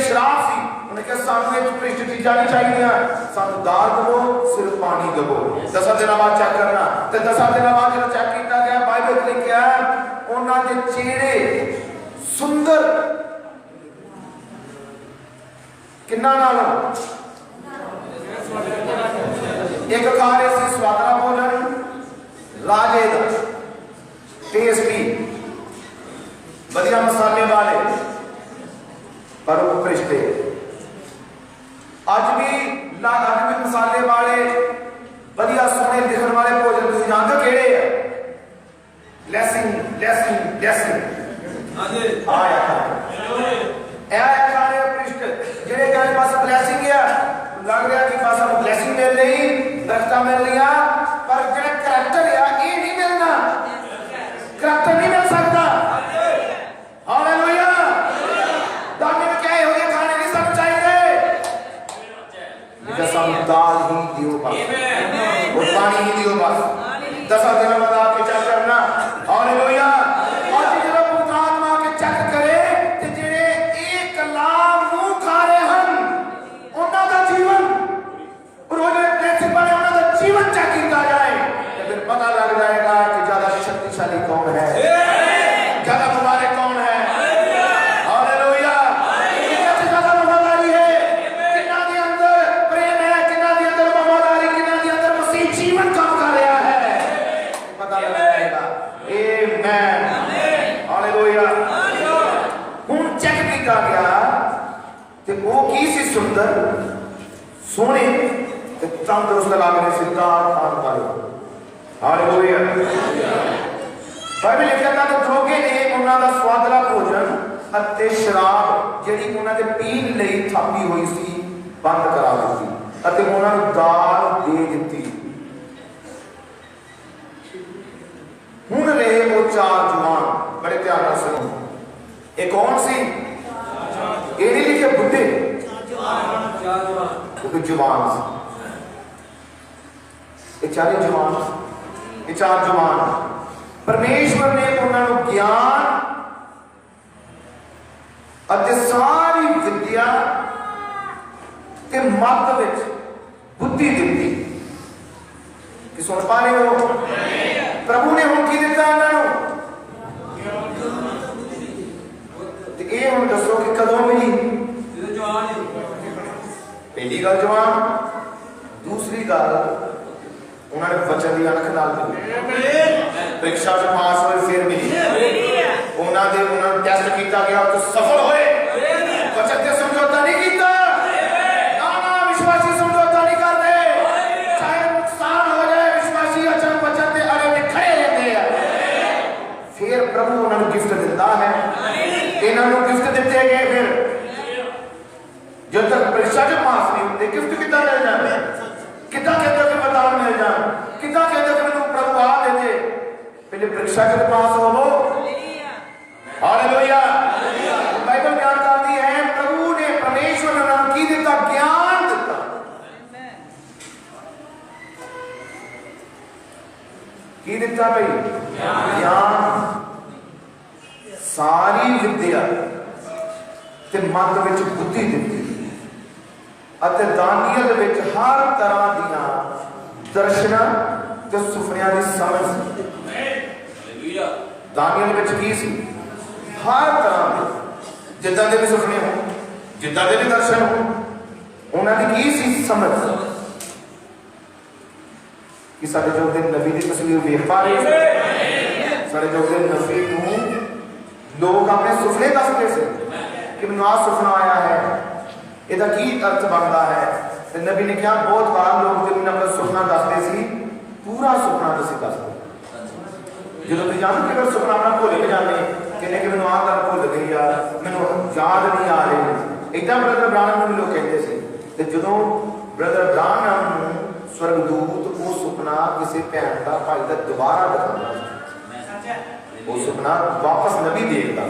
शराब सी। उन्हें कहा सानू एक भ्रिष्ट चीज़ां नहीं चाहिए, सानू दाल दवो, सिर्फ पानी दवो। 10 दिन बाद चेक करना ते 10 दिन बाद जो चेक किया गया बाइबल लिखा है उन्हां दे चेहरे सुंदर किन्ना नाल एक खा रहे सी स्वादला भोजन राजे दा टेस्टी बढ़िया मसाले वाले पर वो भ्रिष्टे अज भी मसाले वाले बढ़िया सोने दिखने वाले भोजन तुम जानते केड़े है? ब्लेसिंग ब्लेसिंग ब्लेसिंग आया खाने भ्रिष्ट जेड़े कहने पास ब्लेसिंग है लग रहा कि पास ब्लेसिंग मिल रही दरख्ता मिल रही पर जो करैक्टर है ये नहीं मिलना, करैक्टर नहीं मिल सकता। हालेलुया। दाने में क्या हो गया खाने नहीं सब चाहिए लेकिन सब दाल ही दियो बस और पानी ही दियो बस। 10 दिन बाद आके चेक करना। हालेलुया। और जब पवित्र आत्मा के चेक करे ते जेड़े एक लाम मुंह खा रहे हैं उन्हां दा जीवन रोज प्रिंसिपल है उन्हां दा जीवन चेक किया जाए तो फिर पता लग जाएगा कि ज्यादा शक्तिशाली कौन है, ज्यादा मुबारक कौन है। हालेलुया। कितने ज्यादा वफादारी है, कितना के अंदर प्रेम है, कितना के अंदर वफादारी, कितना के अंदर मसीह जीवन काम कर रहा है पता लग जाएगा। आमीन। हालेलुया। हुन चेक किया गया ते वो की सी सुंदर सोने ते तंदुरुस्त लग रहे सी दाल खाने वाले। हालेलुया। बाइबल लिखा था कि धोखे ने उन्हां दा स्वादला भोजन अते शराब जिहड़ी उन्हां दे पीण लई थापी हुई सी बंद करा दित्ती अते उन्हां नूं दाल दे दित्ती। हुण रहे वो 4 जवान, बड़े ध्यान नाल सुनो। ये कौन सी? ये नहीं लिखे बुढ़े, जवान ये 4 जवान, ये 4 जवान परमेश्वर ने उन्होंने ज्ञान अते सारी विद्या के मत विच बुद्धि दी कि सुन पा रहे हो। प्रभु ने हुण की दिता इन्हों ये हुण दसो कि कदों मिली? पहली गल जवान, दूसरी गल उन्होंने वचन की अणख नाल मिली, परीक्षा से पास हुए फिर मिली, उन्होंने टेस्ट किया गया तो सफल हुए, वचन से समझौता नहीं किया। ना ना विश्वासी समझौता नहीं करते, चाहे नुकसान हो जाए विश्वासी अचन वचन के अड़े में खड़े रहते हैं। फिर प्रभु उन्होंने गिफ्ट दिता है, इन्होंने गिफ्ट दिते गए। फिर जब तक परीक्षा से पास नहीं होते गिफ्ट कितना मिल जाते, कितना कहते कि वरदान मिल जाए, कितना कहते कि मैंने प्रभु आ देते। पहले परीक्षा के पास हो लो। हालेलुया। बाइबल ज्ञान करती है प्रभु ने परमेश्वर ने नाम की दिता ज्ञान दिता। की दिता भाई? ज्ञान। सारी विद्या ते मत विच बुद्धि दिती अते दानियल विच हर तरह दियां दर्शनां ते सुपनियां दी समझ। हालेलुया। दानियल विच की सी? हर तरह दे जिद्दां दे भी सुपने हो, जिद्दां दे भी दर्शन हो, उन्हां दी की सी समझ कि साडे जो दिन नबी दी तस्वीर वेख पा रहे थे, साडे जो दिन नबी नूं लोग अपने सुपने दसदे सी कि मैनूं आ सुपना आया है, ਇਹਦਾ ਕੀ अर्थ बनता है। ਤੇ नबी ने कहा बहुत बार लोग जब अपना सुपना दसते सी पूरा सुपना नहीं दसते। जो तुम जानते कि अगर सुपना अपना भुल के जाते कि मैं आह गल भुल गई यार मैनू याद नहीं आ रही इदा ब्रदर ब्राहम लोग कहते थे जो ब्रदर ब्राहम स्वर्गदूत वो सुपना किसी भैन का भाई का दोबारा दिखाता वो सुपना वापस नबी देखता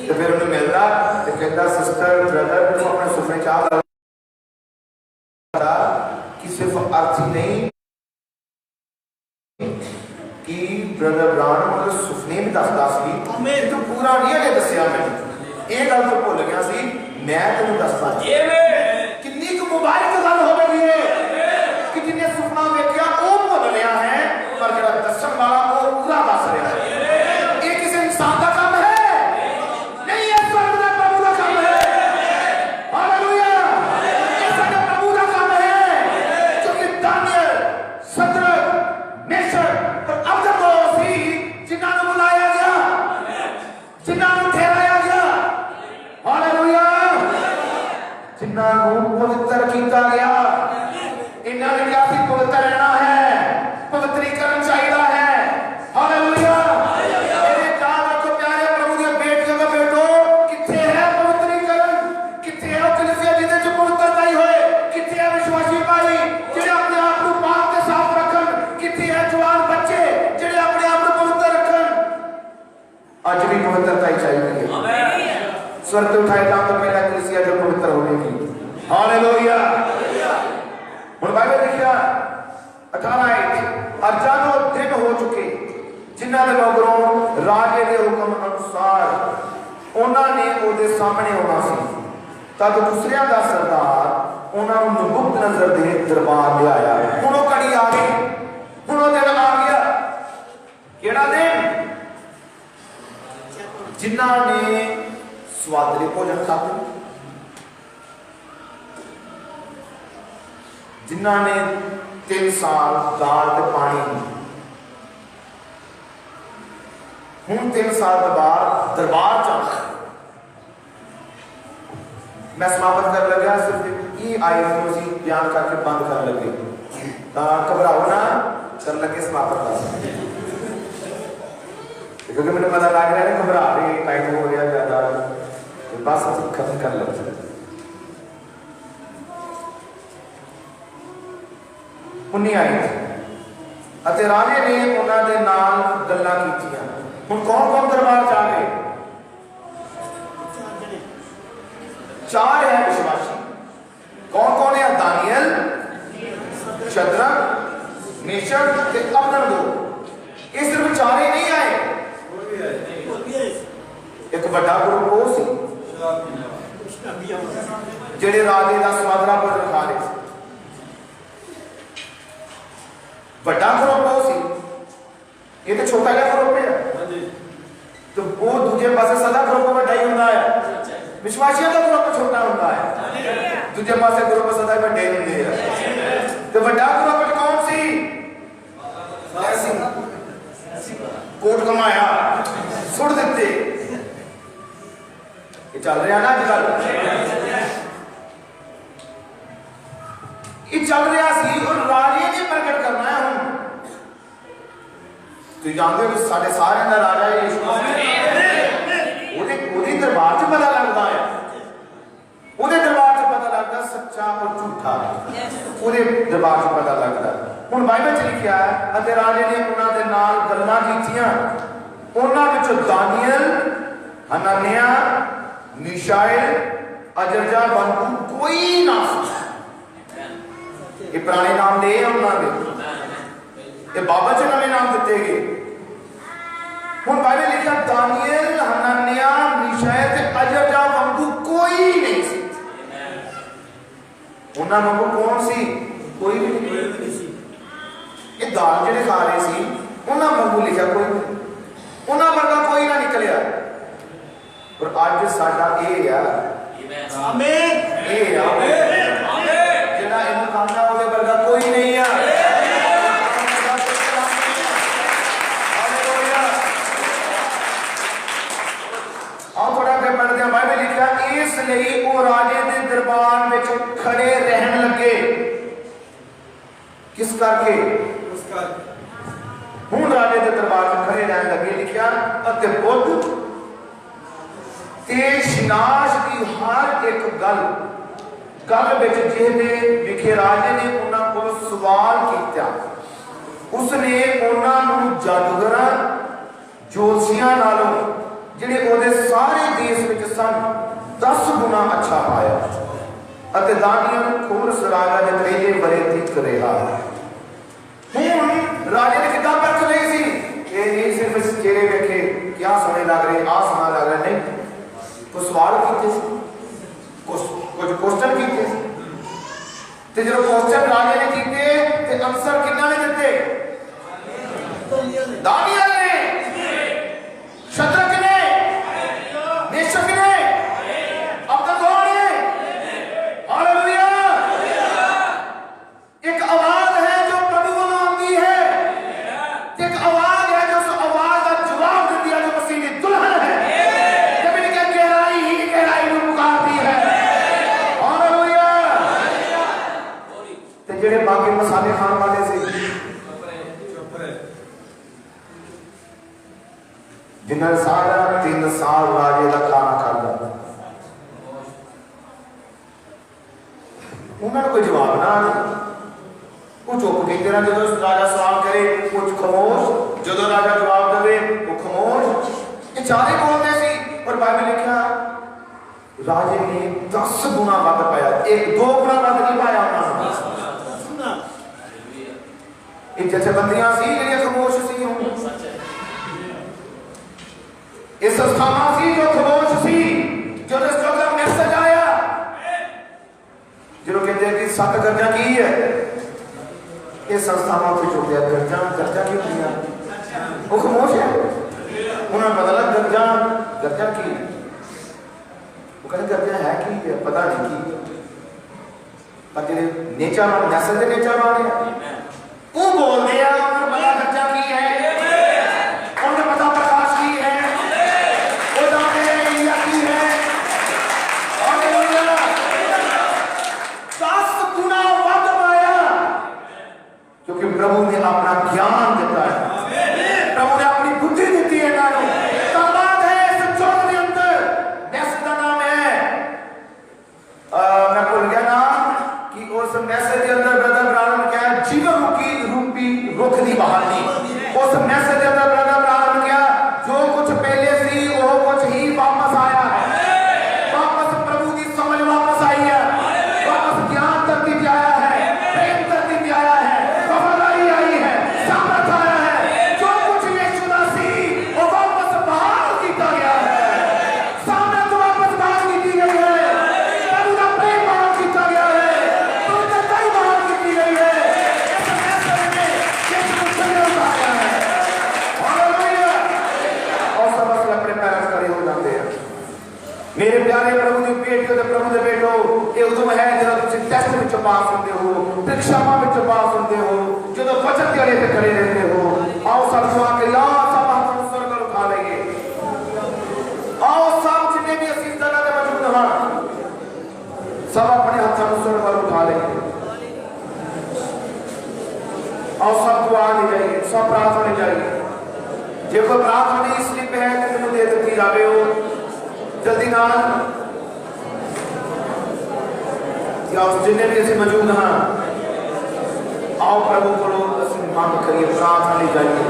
तो फिर उन्हें मिलता तो कहता सिस्टर ब्रदर तुम अपने सुपने चाह कि सिर्फ अर्थ ही नहीं कि ब्रदर ब्राहम मतलब सुपने भी दसदा सी तो पूरा नहीं है दसिया मैंने ये गल तो भुल गया सी मैं तेन दसदा कितनी मुबारक गल हो गई है कि जिन्हें सुपना देखा वो भुल गया है पर जो दसन वाला वो पूरा दस रहा है ये किसी इंसान का काम है नहीं है स्वर्ग का प्रभु का काम है हालेलुया ये साडे प्रभु का काम है क्योंकि दानियल शद्रक मेशक और अबदnego जिन्हां नूं बुलाया गया जिन्हां नूं ठहराया गया हालेलुया जिन्हां नूं पवित्र किया गया इन्हां ने क्या सी पवित्र रहना है पवित्रीकरण चाहिए है हालेलुया मेरे ख्याल रखो प्यारे प्रभु के बेटियों का बेटो किथे है पवित्रीकरण किथे है कलीसिया जिदे च पवित्रता ही होए किथे है विश्वासी भाई जेड़े अपने आप को पाक ते साफ रखन किथे है जवान बच्चे जेड़े अपने आप को पवित्र रखन आज भी पवित्रता ही चाहिए आमीन स्वर्ग उठाए जाओ तो पहला कलीसिया जो पवित्र होगी हालेलुया और बाइबल लिखा 18 और जानो दिन हो चुके जिन्हां दे मगरों राजे दे हुक्म अनुसार उन्होंने ओदे सामने होना सी तद दूसरियां दा सरदार उन्हां नूं नबुकत नजर दे दरबार ले आया हुण ओ घड़ी आ गई हुण ओ दिन आ गया केड़ा दिन जिन्हां ने स्वादले भोजन खाते जिन्हां ने 3 साल दाल ते पानी हुण 3 साल बाद दरबार जाना मैं समाप्त कर लगा सिर्फ ये आयत को सी बयान करके बंद कर लगे तो घबराओ ना कर लगे समाप्त कर क्योंकि मुझे पता लग रहा है घबरा रही टाइम हो गया ज्यादा तो बस खत्म कर लगे उन्नी आई अते राजे ने उन्होंने नाल गल्लां कीतियां हुण कौन कौन दरबार जा गए 4 है विश्वासी कौन कौन है दानियल शद्रक मेशक ते अबदnego ये सिर्फ 4 ही नहीं आए एक बड़ा ग्रुप वो सी जेड़े राजे का स्वादला भोजन खा रहे बड़ा ग्रुप वो सी ये तो छोटा जिहा ग्रुप है तो वो दूजे पासे सदा ग्रुप बड़ा ही होता है विश्वासियों का ग्रुप छोटा होता है दूजे पासे ग्रुप सदा बड़े होंगे हैं तो बड़ा ग्रुप कौन सी ऐसी कोट कमाया सुट देते ये चल रहा ना आजकल ये चल रहा सी और राजे ने प्रकट करना है हम तो जानते हो साढ़े सारे का राजा यीशु ओदे दरबार च पता लगता है ओदे दरबार च पता लगता सच्चा और झूठा ओदे दरबार च पता लगता हुण बाइबल च लिखिया है अते राजे ने उन्हां दे नाल गल्लां कीतियां उन्हां विचों दानियल हनन्याह मिशाएल अजरजा बनू कोई ना ये पुराने नाम दे उन्होंने ये बाबा च नवे नाम दिते गए हुण बाइबल लिखा दानियल हनन्याह मिशाएल ते अजरजा बनू कोई नहीं सी उन्हां वांगू कौन सी कोई भी नहीं सी ये दाल जेडे खा रहे सी उन्हां वांगू लिखा कोई उन्हां वर्गा कोई ना निकलिया और आज साडा ये है आमीन ये आमीन जेड़ा इन्हां खाना ओदे वर्गा कोई नहीं है हालेलुया आओ थोड़ा के पढ़दे हैं बाइबल लिखा इसलिए वो राजे दे दरबार में खड़े रहन लगे किस करके हुण राजे के दरबार में खड़े रहने लगे लिखा अते बुद्ध ते शिनाश की हर एक गल जिहदे विखे राजे ने उन्हां को सवाल किया उसने उन्होंने जादूगरां जोशियां नालों जिहड़े उहदे सारे देश विच सन 10 गुना अच्छा पाया अते दानियल खोरस राजा ने पहले बरे तक रहा। हुण राजे ने किताब परख लई सी ये नहीं सिर्फ चेहरे वेखे क्या सोने लग रहे आ सोना लग रहा नहीं कुछ सवाल कीते कुछ क्वेश्चन कीते ते जो क्वेश्चन राजे ने कीते ते आंसर किन्ना ने दिते दानियल ने शद्रक ने मेशक ने अबदनगो ने हालेलुया। एक आवाज है जो प्रभु को आती है एक आवाज है जो उस आवाज का जवाब दे दिया जो मसीह की दुल्हन है जब इनके गहराई ही गहराई में पुकारती है हालेलुया। ते जेड़े बाकी मसाले खाने वाले से जिन्हें सारा 3 साल राजे का खाना खादा उन्होंने कोई जवाब ना वो चुप कीते रहे जो राजा सवाल करे कुछ खामोश जो राजा जवाब दे वो खामोश ये चारे बोलते सी और बाइबल लिखा राजे ने 10 गुना वध पाया 2 गुना वध नहीं पाया ये जथेबंदियां सी जिहड़ियां खामोश सी इस संस्थाना सी जो खामोश सी जो इस जगह मैसेज आया जो कहते हैं कि 7 गरजा की है ये संस्थाना पे चुप गया गरजा क्यों किया वो खामोश है उन्हें पता लग गरजा की वो कहते गरजा है कि पता नहीं की पर तेरे नेचर वाले मैसेज के नेचर वाले वो बोल दिया उन्हें पता गरजा की है उन्हें पता प्रकाश की है क्योंकि प्रभु ने अपना ज्ञान दिता है प्रभु ने अपनी बुद्धि दी है ना तबाद है इस चौक के अंदर मैसेज का नाम है मैं भूल गया नाम कि उस मैसेज के अंदर ब्रदर ब्राउन क्या है जीवन रूपी रुख दी बहाली उस मैसेज के अंदर ब्रदर ब्राउन क्या जो कुछ पहले सी वो कुछ ही वापस आया है वापस प्रभु की समझ वापस आई है वापस ज्ञान धरती पे आया है प्रेम धरती पे आया है वफादारी आई है सामर्थ आया है जो कुछ यीशु मसीह वो वापस बहाल किया गया है सामर्थ वापस बहाल की गई है प्रभु का प्रेम बहाल किया गया है प्रभु का दया बहाल की गई है इस मैसेज में यीशु मसीह आया है हालेलुया। और सब अपने पैरों खड़े हो जाते हैं मेरे प्यारे प्रभु की बेटियों प्रभु के बेटो ये उदम है जब तुम टेस्ट में पास होते हो परीक्षावां में पास होते हो जो वचन के आड़े पे खड़े रहते हो आओ सब दुआ करिए सब हाथ स्वर्ग पर उठा लेंगे आओ सब जितने भी असीस जगह पे मौजूद हैं सब अपने हाथों को स्वर्ग पर उठा लेंगे आओ सब दुआ ले जाइए सब प्रार्थना ले जाइए जो कोई प्रार्थना इस स्लिप है कि तुम दे दी जावे हो जल्दी नाल या उस जिन्हें भी ऐसे मौजूद हैं आओ प्रभु को असली मांग करिए प्रार्थना ले जाइए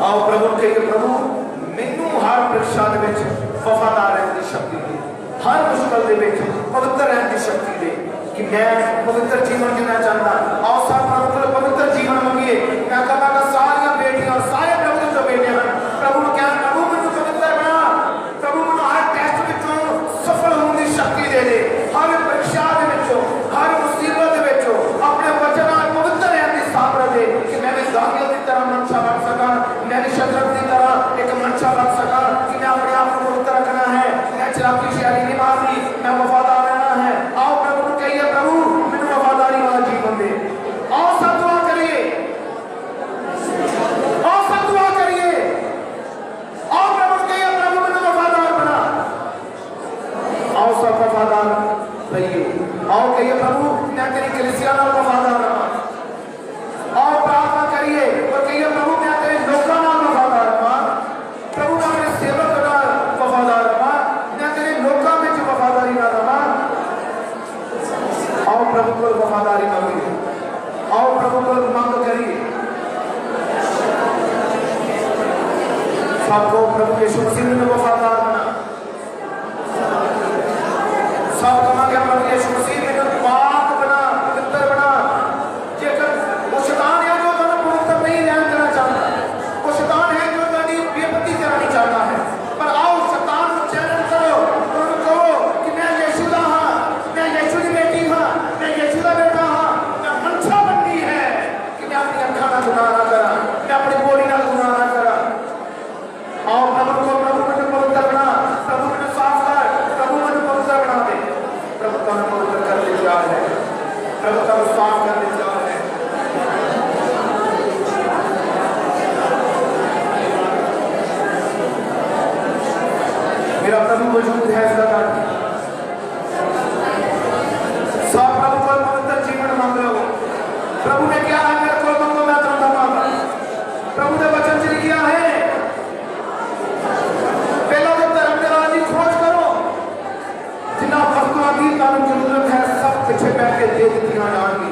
आओ प्रभु कहिए प्रभु मैनू हर परीक्षा दे विच वफादार रहने की शक्ति दे हर मुश्किल दे विच पवित्र रहने की शक्ति दे कि मैं पवित्र जीवन जीना चाहता आओ सब प्रभु को पवित्र जीवन मंगिए मैं कहता सारी बेटियां और सारे प्रभु जो बेटे हैं प्रभु को क्या प्रभु मैनू पवित्र बना प्रभु मैनू हर टेस्ट विचों सफल होने की शक्ति दे दे हर परीक्षा दे विचों हर मुसीबत दे विचों अपने वचन नाल पवित्र रहने की सामर्थ दे कि मैं भी दानियल की तरह मनसा बन सका मैं भी शद्रक की तरह एक मनसा बन सका कि मैं अपने आप को पवित्र रखना है मैं चलाकी शैली नहीं मारनी मैं वफादार रहना है आओ प्रभु को कहिए प्रभु मैनू वफादारी वाला जीवन दे आओ सब दुआ करिए आओ सब दुआ करिए आओ प्रभु को कहिए प्रभु मैनू वफादार बना आओ सब वफादार रहिए आओ कहिए प्रभु मैं तेरी कलीसिया नाल वफादार रहां आओ प्रार्थना करिए प्रभु को मांग करिए। सबको प्रभु यीशु मसीह में वफादार बना, सब कमांगे प्रभु यीशु मसीह में पाक बना, पवित्र बना। जेकर वो शैतान है जो तुम्हें पवित्र नहीं रहना करना चाहता, वो शैतान है जो तुम्हारी बेपत्ती करानी चाहता है, पर आओ शैतान को चैलेंज करो, उनको कहो कि मैं यीशु दा हां, मैं यीशु की बेटी हां, मैं यीशु दा बेटा हां। मैं मनसा बननी है कि मैं अपनी अखां नाल गुनाह ना करा, मैं अपनी बोली नाल गुनाह ना करा। आओ प्रभु को, प्रभु मुझे पवित्र बना, प्रभु मुझे साफ कर, प्रभु मुझे पवित्र बना दे। प्रभु का पवित्र करने जा है, प्रभु का साफ करने जा है। मेरा प्रभु मौजूद है इस जगह। सब प्रभु को पवित्र जीवन मांग लो। प्रभु ने क्या है, मेरे को मांगो मैं तुमको दूंगा। प्रभु ने वचन जारी किया है, पहला तो धर्म के राज की खोज करो, जिन्ना वस्तुओं की कानून जरूरत है सब पीछे बैठ के दे दी जाएंगी।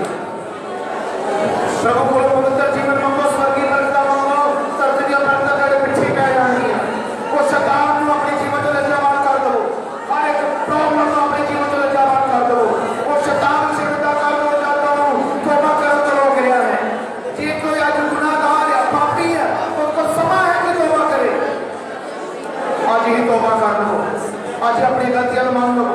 प्रभु को पवित्र जीवन मांगो, स्वर्गीय बरकत मांगो, धरती की बरकत तेरे पीछे पै जाएंगी। वो शैतान को अपने जीवन से लज्जावान कर दो, हर एक प्रॉब्लम को अपने जीवन से लज्जावान कर दो। वो शैतान से विदा कर दो, जाता हूं तौबा करो तो हो गया है। जी कोई आज गुनाहगार है, पापी है, उनको समय है कि तौबा करे। आज ही तौबा कर लो, आज अपनी गलतियां मान लो,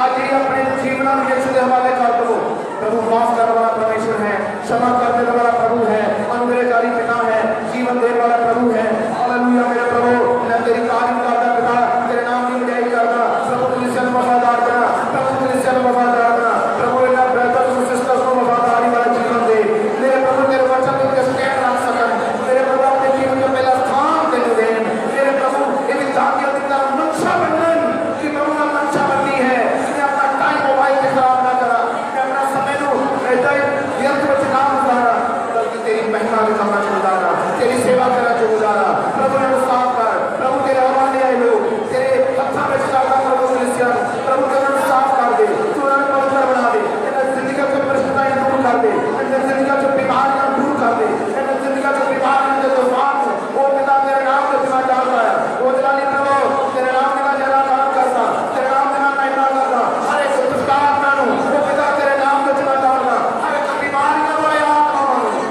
आज ही अपने जीवन में यीशु के हवाले कर दो। प्रभु माफ करने वाला परमेश्वर है, क्षमा करने वाला प्रभु है, अनुग्रहकारी पिता है, जीवन देने वाला प्रभु है। हालेलुया मेरे प्रभु, मैं तेरी तारीफ करता पिता, तेरे नाम की बड़ाई करता। प्रभु क्रिश्चियन वफादार बना, प्रभु क्रिश्चियन वफादार बना। प्रभु इन्हें ब्रदर्स और सिस्टर्स को वफादारी वाला जीवन दे। मेरे प्रभु तेरे वचन को स्टैंड रख सकन, मेरे प्रभु अपने जीवन में पहला स्थान तेरे दे। मेरे प्रभु ये विद्यार्थियों की तरह मंशा बनन कि प्रभु का मंशा बननी है। मैं अपना टाइम मोबाइल पे खराब ना करा, मैं अपना समय नो व्यर्थ में ना गुजारा, बल्कि तेरी महिमा में करना गुजारा, तेरी सेवा करना गुजारा। प्रभु ने साफ कर, प्रभु तेरे हवाले आए लोग तेरे हत्था में चढ़ा प्रभु क्रिश्चियन, प्रभु तेरे साफ कर दे, तू उन्हें पवित्र बना दे, इन्हें जिंदगी की परेशानियां दूर कर दे, इन्हें जिंदगी की बीमारियां दूर कर दे, इन्हें जिंदगी की बीमारियां जो तूफान वो पिता तेरे नाम से चला जाता है, वो जलाली प्रभु तेरे नाम का जला काम करता, तेरे नाम का महिमा करता। हर एक दुष्टात्मा वो पिता तेरे नाम से चला जाता, हर एक बीमारी का बड़ा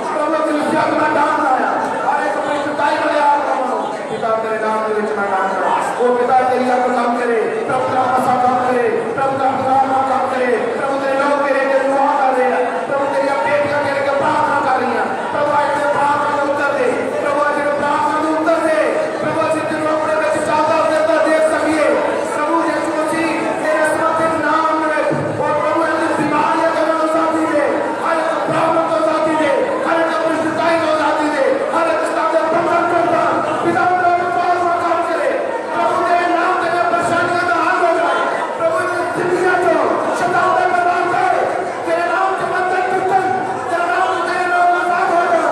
प्रभु क्रिश्चियन में डाल आया, हर एक पवित्रताई वाले पिता तेरे नाम के विच में डाल करा। वो पिता तेरी आप काम करे, प्रभु का मसा काम करे, प्रभु का काम करे। प्रभु तेरे लोग तेरे के दुआ कर रहे हैं, प्रभु तेरी बेटियां तेरे के प्रार्थना कर रही हैं। प्रभु आज तेरे प्रार्थना का उत्तर दे, प्रभु आज तेरे प्रार्थना का उत्तर दे। प्रभु आज तेरे अपने ਵਿੱਚ चाहता देता देख सकिए। प्रभु यीशु मसीह तेरे समर्पित नाम में और प्रभु ऐसी बीमारियां का साथी दे, हर एक प्रॉब्लम को साथी दे, हर एक परेशानी को साथी दे, हर एक स्टार्ट बंधन करता पिता तेरे पास काम करे। प्रभु तेरे नाम तेरे परेशानियों का हल हो जाए। प्रभु जिंदगी को शैतान का बर्बाद कर, तेरे नाम के बंधन टूटन, तेरे नाम तेरे लोग आजाद हो जाए।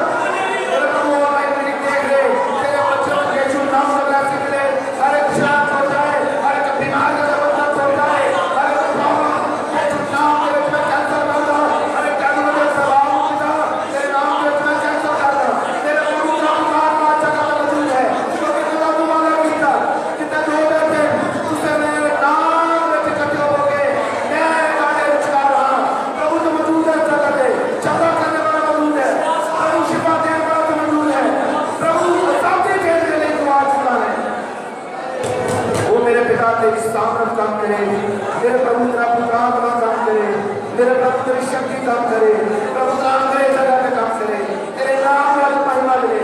तेरे प्रभु हमारी मेरी देख ले, तेरे बच्चों के यीशु नाम से वैसे मिले, हर एक शांत हो जाए, हर एक बीमारी का बंधन हो जाए, हर एक प्रॉब्लम यीशु नाम के में कैंसर करता, हर एक कैंसर के स्वभाव पिता तेरे नाम के में कैंसर करता। तेरे प्रभु का आत्मा जगह में मौजूद है, क्योंकि पिता तू वाला पिता कितने लोग हैं तुझसे मेरे नाम में इकट्ठे होगे, मैं काटे विचार रहा। प्रभु तो मौजूद है जगह पे, क्षमा करने वाला मौजूद है, प्रभु शिफा देने वाला तो मौजूद है, प्रभु सामने खेलने के लिए तू आ चुका है। वो मेरे पिता तेरी सामर्थ काम करे, मेरे प्रभु तेरा पुराना काम करे, मेरे प्रभु तेरी शक्ति काम करे, प्रभु काम करे जगह पे काम करे, तेरे नाम वाली महिमा मिले।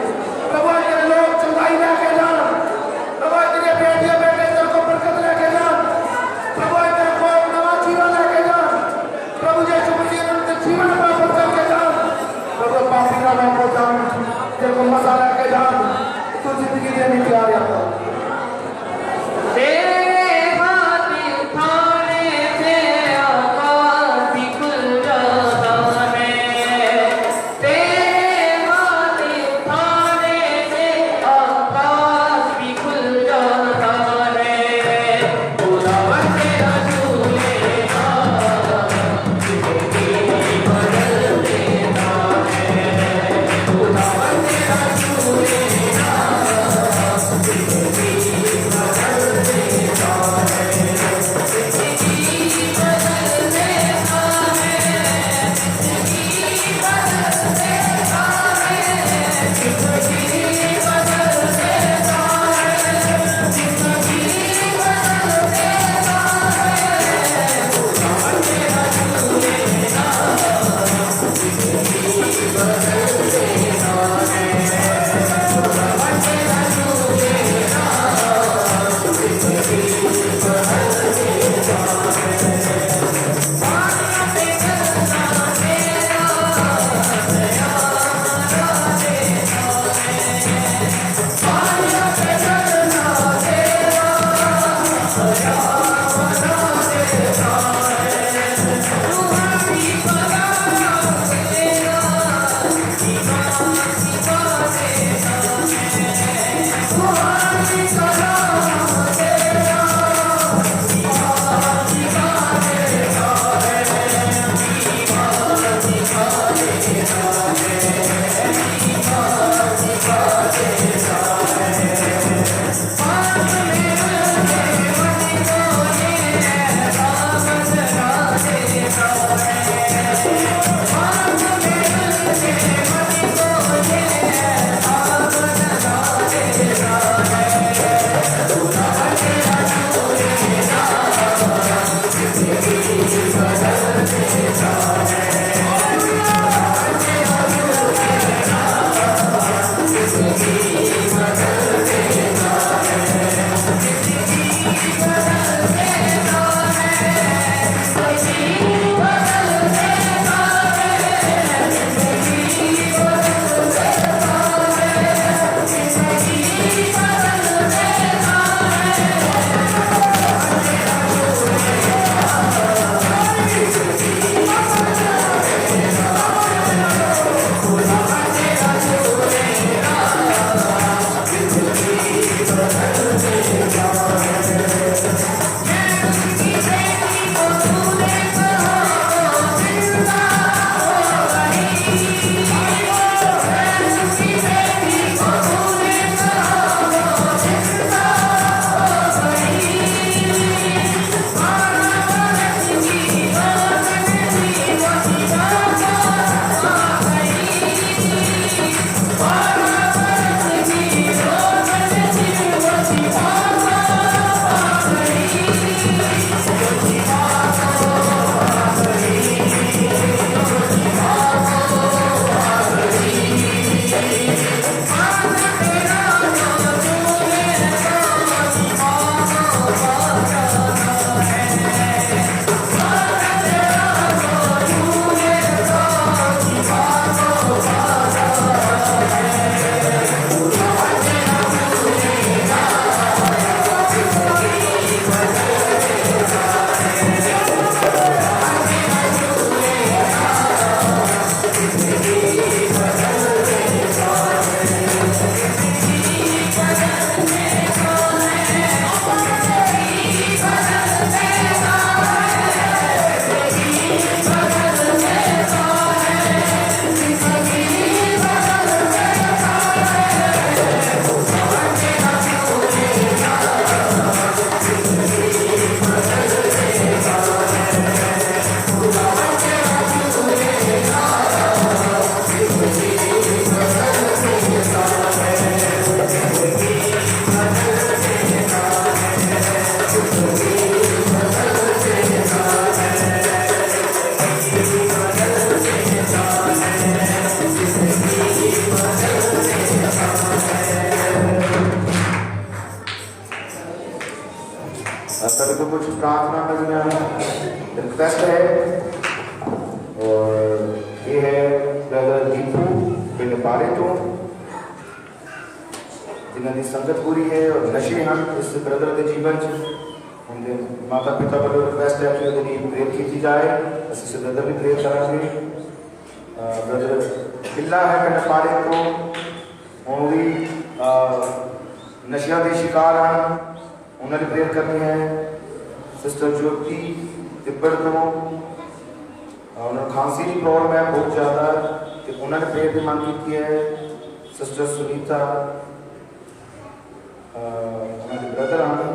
प्रभु तेरे लोग चंगाई लेके जान, प्रभु तेरे बेटियां बेटे तेरे को बरकत लेके जान, प्रभु तेरे को नवा जीवन लेके जान, प्रभु यीशु मसीह ने जीवन प्राप्त करके जान। प्रभु पापी का नाम को जान, तेरे को मसा लेके जान, तू जिंदगी देने तैयार है। तेरे हाथ थाने से आकाश भी खुल जाता है, तेरे हाथ थाने से आकाश भी खुल जाता है। खुदावन तेरा झूलेगा, जिंदगी बदल देता है। रिक्वेस्ट है। और ये है ब्रदर दीपू पिंड पारे तो जिन्हों की संगत पूरी है और नशे हैं इस ब्रदर के जीवन उनके माता पिता वालों रिक्वेस्ट है कि प्रेयर की जाए। असं इस ब्रदर भी प्रेयर करेंगे। ब्रदर किला है पिंड पारे तो वो भी नशिया के शिकार हैं, उन्होंने प्रेयर करनी है। सिस्टर ज्योति तिब्बत तो उन्होंने खांसी की प्रॉब्लम है बहुत ज़्यादा, तो उन्होंने प्रेयर की मांग की है। सिस्टर सुनीता उन्होंने ब्रदर हैं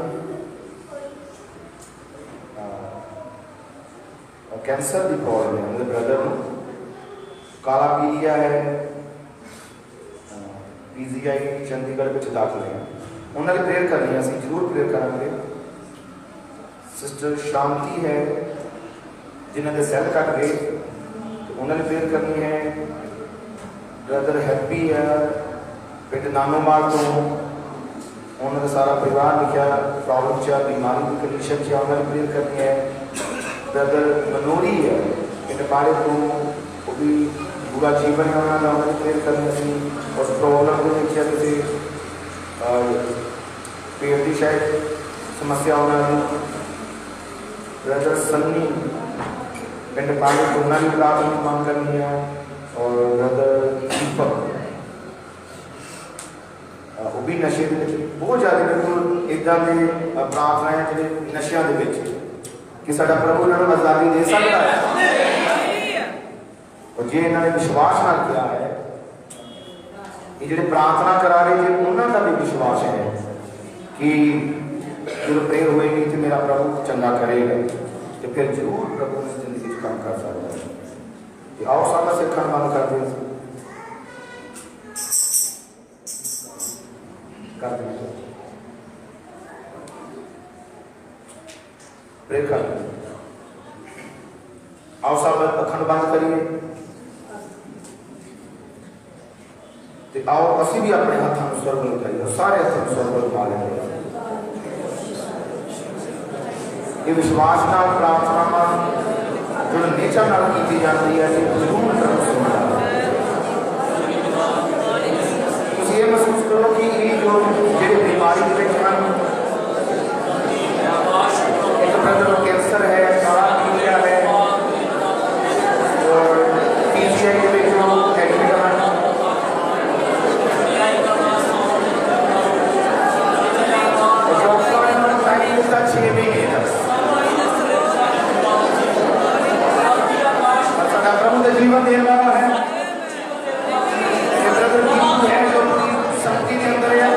कैंसर की प्रॉब्लम है, उन्होंने ब्रदर काला पीलिया है, PGI चंडीगढ़ में दाखिल हैं, उन्होंने प्रेयर करनी है। असं जरूर प्रेयर करेंगे। सिस्टर शांति है जिन्होंने सैल कट गए तो उन्होंने प्रेयर करनी है। ब्रदर हैप्पी है पिंड नानोमाल तो उन्होंने सारा परिवार लिखा प्रॉब्लम च बीमारी की कंडीशन च उन्होंने प्रेयर करनी है। ब्रदर मनोरी है पिंड पारे तो वो भी पूरा जीवन है उन्होंने प्रेयर करनी सी। उस प्रॉब्लम को देखिए किसी पेट की शायद समस्या उन्होंने। ब्रदर सन्नी पिंड पाले तो उन्होंने प्रार्थना की मांग करनी है। और ब्रदर दीपक वो भी नशे के बहुत ज़्यादा बिल्कुल इदा के प्रार्थना है जो नशिया कि साडा प्रभु उन्होंने आज़ादी दे सकता है। और जे इन्होंने विश्वास ना किया है ये जो प्रार्थना करा रहे जो उन्होंने भी विश्वास है कि जो प्रेयर होएगी तो मेरा प्रभु चंगा करेगा तो फिर जरूर प्रभु ने जिंदगी में काम कर सकता है। आओ सारा सिखण बंद कर दे प्रेयर कर आओ सब अखंड बंद करिए। तो आओ असी भी अपने हाथों में स्वर्ग में उठाइए, सारे हाथों में स्वर्ग में उठा लेंगे। ये विश्वास ना प्रार्थना जो नेचर नाल की जाती है जरूर ये महसूस करो कि ये जो बीमारी के एक ब्रदर कैंसर है, काला पीलिया है और PGI के जो एडमिट है डॉक्टर 6 महीने प्रभु का जीवन देने वाला है। ये ब्रदर है जो संगति के अंदर है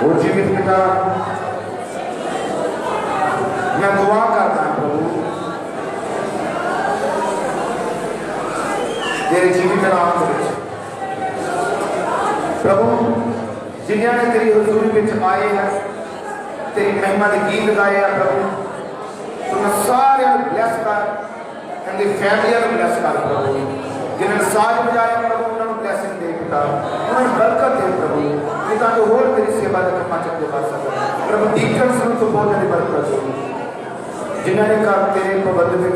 और जीवित पिता मैं दुआ करता हूं प्रभु तेरे जीवित नाम दे प्रभु जिन्होंने ने तेरी हुजूरी विच आए हैं तेरी महिमा के गीत गाए हैं प्रभु तो मैं सारे ब्लैस कर एंड फैमिली ब्लैस कर प्रभु जिन्होंने साज बजाए प्रभु उन्होंने ब्लैसिंग दे पिता उन्होंने बरकत दे प्रभु कि ताकि होर तेरी सेवा के कमा चंगे कर सकते प्रभु डीकन सुन तो बहुत तेरी बरकत हो जिन्होंने कर तेरे प्रबंध में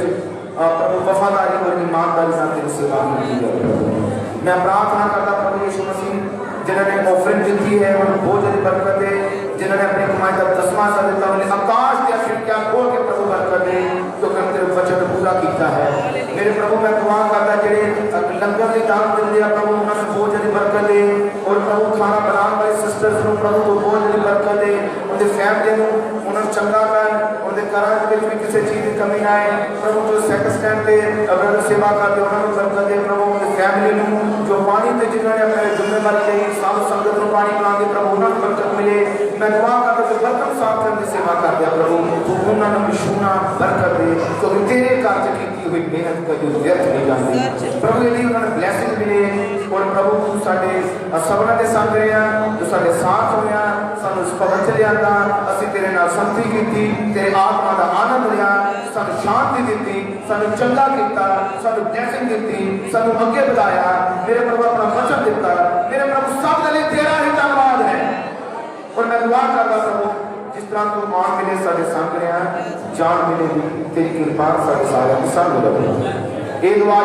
प्रभु वफादारी और ईमानदारी से तेरी सेवा की है मैं प्रार्थना करता प्रभु यीशु मसीह जिन्होंने ऑफरिंग दी है उन्होंने बहुत ज़्यादा बरकत है जिन्होंने अपनी कमाई का 10वां हिस्सा दिता उन्हें आकाश के खिड़कियां खोल के प्रभु बरकत दे तो कर तेरे वचन पूरा किया है मेरे प्रभु मैं दुआ करता जेडे लंगर के दान दिंदे आ प्रभु उन्होंने बहुत ज़्यादा बरकत दे और प्रभु खाना बनाने वाले सिस्टर्स को प्रभु को बहुत ज़्यादा बरकत दे उनके फैमिली को उन्होंने चंगा कर उनके घरों में भी किसी चीज़ की कमी ना आए प्रभु जो सेकंड स्टैंड पे अगर सेवा करते उन्होंने बरकत दे प्रभु उनकी फैमिली को जो पानी से जिन्होंने अपने जिम्मेवारी ली साधु संगत को पानी पिला दे प्रभु उन्होंने बरकत मिले मैं दुआ करता कि बर्तन साफ करने की सेवा कर दिया प्रभु तो उन्होंने मिशूना बरकत दे क्योंकि तेरे कार्य की हुई मेहनत का जो व्यर्थ नहीं जाती प्रभु यदि उन्होंने ब्लैसिंग मिले और प्रभु तू साडे सबना के संग रहा जो साडे साथ होया सानू पवित्र लिया असि तेरे नाल संगति कीती तेरे आत्मा का आनंद लिया सानू शांति दी सानू चंगा किया सानू ब्लैसिंग दी सानू अगे बढ़ाया मेरे प्रभु अपना वचन दिता मेरे प्रभु सब के लिए तेरा ही धन्यवाद है और मैं दुआ करता प्रभु जिस तरह तू मान मिले साडे संग रहा जान मिले तेरी कृपा साडे सारे संग लगे ये दुआ